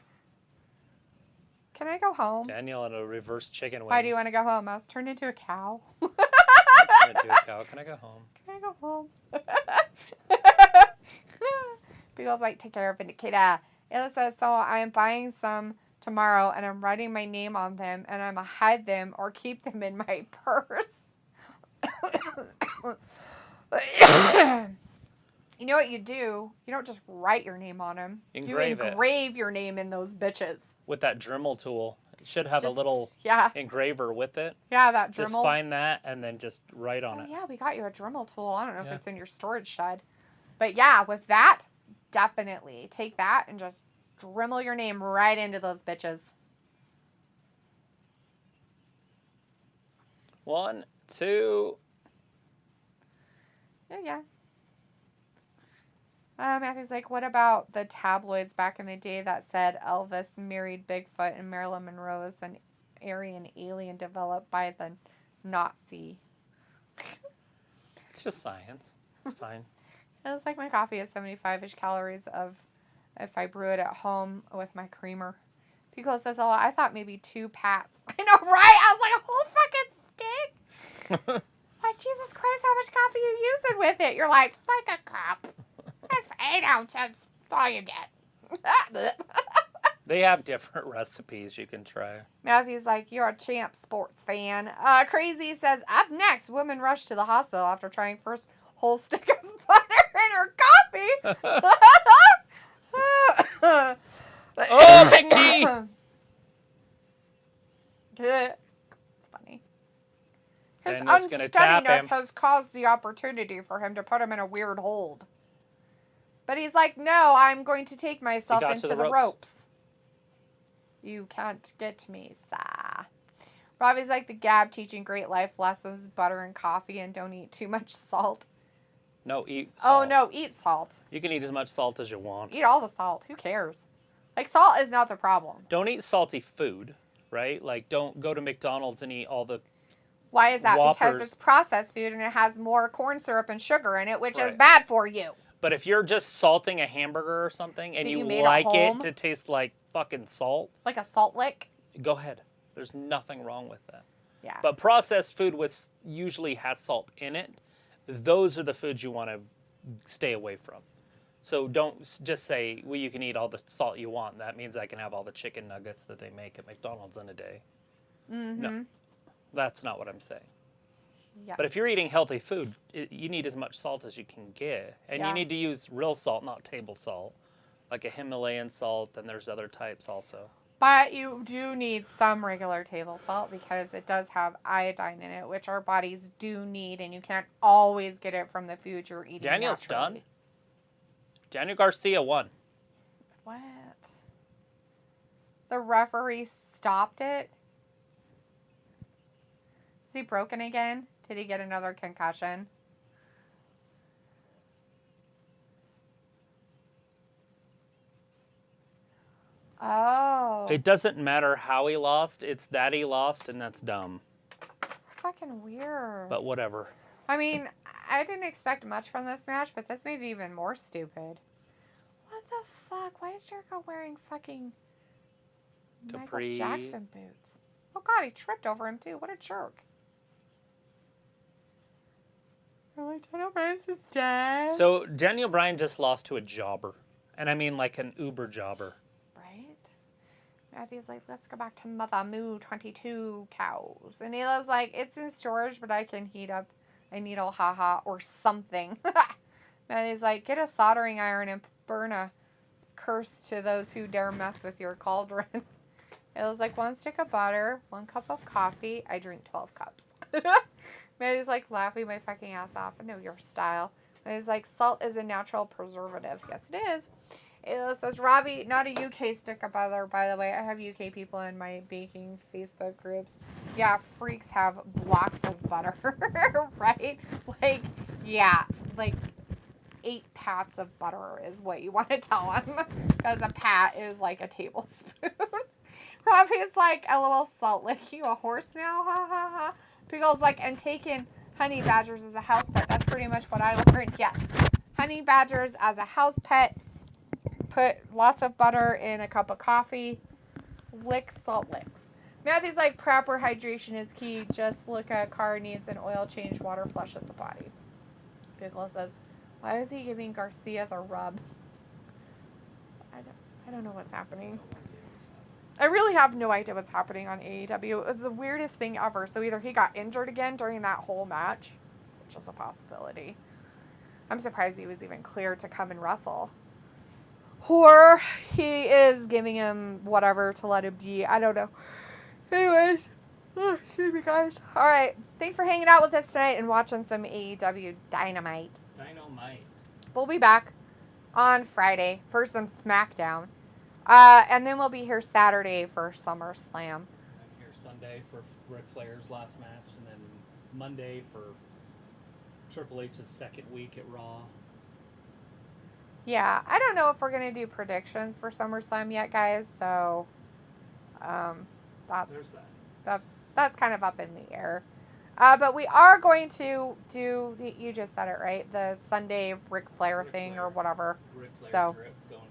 Can I go home? Daniel and a reverse chicken wing. Why do you want to go home? I was turned into a cow. I'm gonna do a cow. Can I go home? Can I go home? People's like, take care of Vindicator. Ayla says, so I am buying some tomorrow, and I'm writing my name on them, and I'm going to hide them or keep them in my purse. You know what you do? You don't just write your name on them. You engrave your name in those bitches. With that Dremel tool. It should have a little engraver with it. Yeah, that Dremel. Just find that and then just write on it. Yeah, we got you a Dremel tool. I don't know if it's in your storage shed. But yeah, with that, definitely take that and just Dremel your name right into those bitches. 1, 2. Yeah. Matthew's like, what about the tabloids back in the day that said Elvis married Bigfoot and Marilyn Monroe is an Aryan alien developed by the Nazi? It's just science. It's fine. It's like my coffee is 75-ish calories of if I brew it at home with my creamer. Pico says, oh, I thought maybe 2 pats. I know, right? I was like, a whole fucking stick? Like, Jesus Christ, how much coffee are you using with it? You're like a cup. That's 8 ounces. That's all you get. They have different recipes you can try. Matthew's like, you're a champ sports fan. Crazy says, up next, woman rushed to the hospital after trying first whole stick of butter in her coffee. Oh, big knee! It's funny. His Daniel's unsteadiness has caused the opportunity for him to put him in a weird hold. But he's like, no, I'm going to take myself into the ropes. You can't get me, sir. Robbie's like the Gab teaching great life lessons, butter and coffee, and don't eat too much salt. No, eat salt. Oh, no, eat salt. You can eat as much salt as you want. Eat all the salt. Who cares? Like, salt is not the problem. Don't eat salty food, right? Like, don't go to McDonald's and eat all the Why is that? Whoppers. Because it's processed food and it has more corn syrup and sugar in it, which is bad for you. But if you're just salting a hamburger or something and you like it to taste like fucking salt. Like a salt lick? Go ahead. There's nothing wrong with that. Yeah. But processed food usually has salt in it. Those are the foods you want to stay away from. So don't just say, well, you can eat all the salt you want. That means I can have all the chicken nuggets that they make at McDonald's in a day. Mm-hmm. No, that's not what I'm saying. Yeah. But if you're eating healthy food, you need as much salt as you can get. And you need to use real salt, not table salt. Like a Himalayan salt, and there's other types also. But you do need some regular table salt because it does have iodine in it, which our bodies do need, and you can't always get it from the food you're eating. Daniel's naturally. done. Daniel Garcia won. What? The referee stopped it? Is he broken again? Did he get another concussion? Oh. It doesn't matter how he lost. It's that he lost, and that's dumb. It's fucking weird. But whatever. I mean, I didn't expect much from this match, but this made it even more stupid. What the fuck? Why is Jericho wearing fucking Capri. Michael Jackson boots? Oh, God, he tripped over him, too. What a jerk. They're like, Daniel Bryan's is dead. So, Daniel Bryan just lost to a jobber. And I mean like an Uber jobber. Right? Matthew's like, let's go back to Mother Moo 22 cows. And Neela's like, it's in storage, but I can heat up a needle, haha, or something. Matthew's like, get a soldering iron and burn a curse to those who dare mess with your cauldron. It was like 1 stick of butter, 1 cup of coffee. I drink 12 cups. Matthew's like laughing my fucking ass off. I know your style. Matthew's like, salt is a natural preservative. Yes, it is. It says, Robbie, not a UK stick of butter, by the way. I have UK people in my baking Facebook groups. Yeah, freaks have blocks of butter, right? Like, yeah, like 8 pats of butter is what you want to tell them. Because a pat is like a tablespoon. Robbie's like, LOL, Salt Lick, you a horse now? Ha ha ha. Pickle's like, and taking honey badgers as a house pet. That's pretty much what I learned. Yes. Honey badgers as a house pet. Put lots of butter in a cup of coffee. Lick, salt licks. Matthew's like, proper hydration is key. Just look at car needs an oil change. Water flushes the body. Pickle says, why is he giving Garcia the rub? I don't know what's happening. I really have no idea what's happening on AEW. It was the weirdest thing ever. So either he got injured again during that whole match, which is a possibility. I'm surprised he was even cleared to come and wrestle. Or he is giving him whatever to let him be. I don't know. Anyways. Excuse me, guys. All right. Thanks for hanging out with us tonight and watching some AEW Dynamite. We'll be back on Friday for some SmackDown. And then we'll be here Saturday for SummerSlam. I'm here Sunday for Ric Flair's last match, and then Monday for Triple H's second week at Raw. Yeah, I don't know if we're going to do predictions for SummerSlam yet, guys, so that's kind of up in the air. But we are going to do, you just said it right, the Sunday Ric Flair thing or whatever. Ric Flair so, drip going,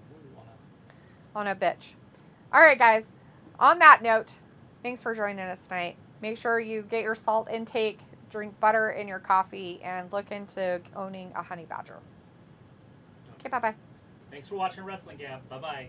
on a bitch. All right, guys. On that note, thanks for joining us tonight. Make sure you get your salt intake, drink butter in your coffee, and look into owning a honey badger. Okay, bye-bye. Thanks for watching Wrestling Gab. Bye-bye.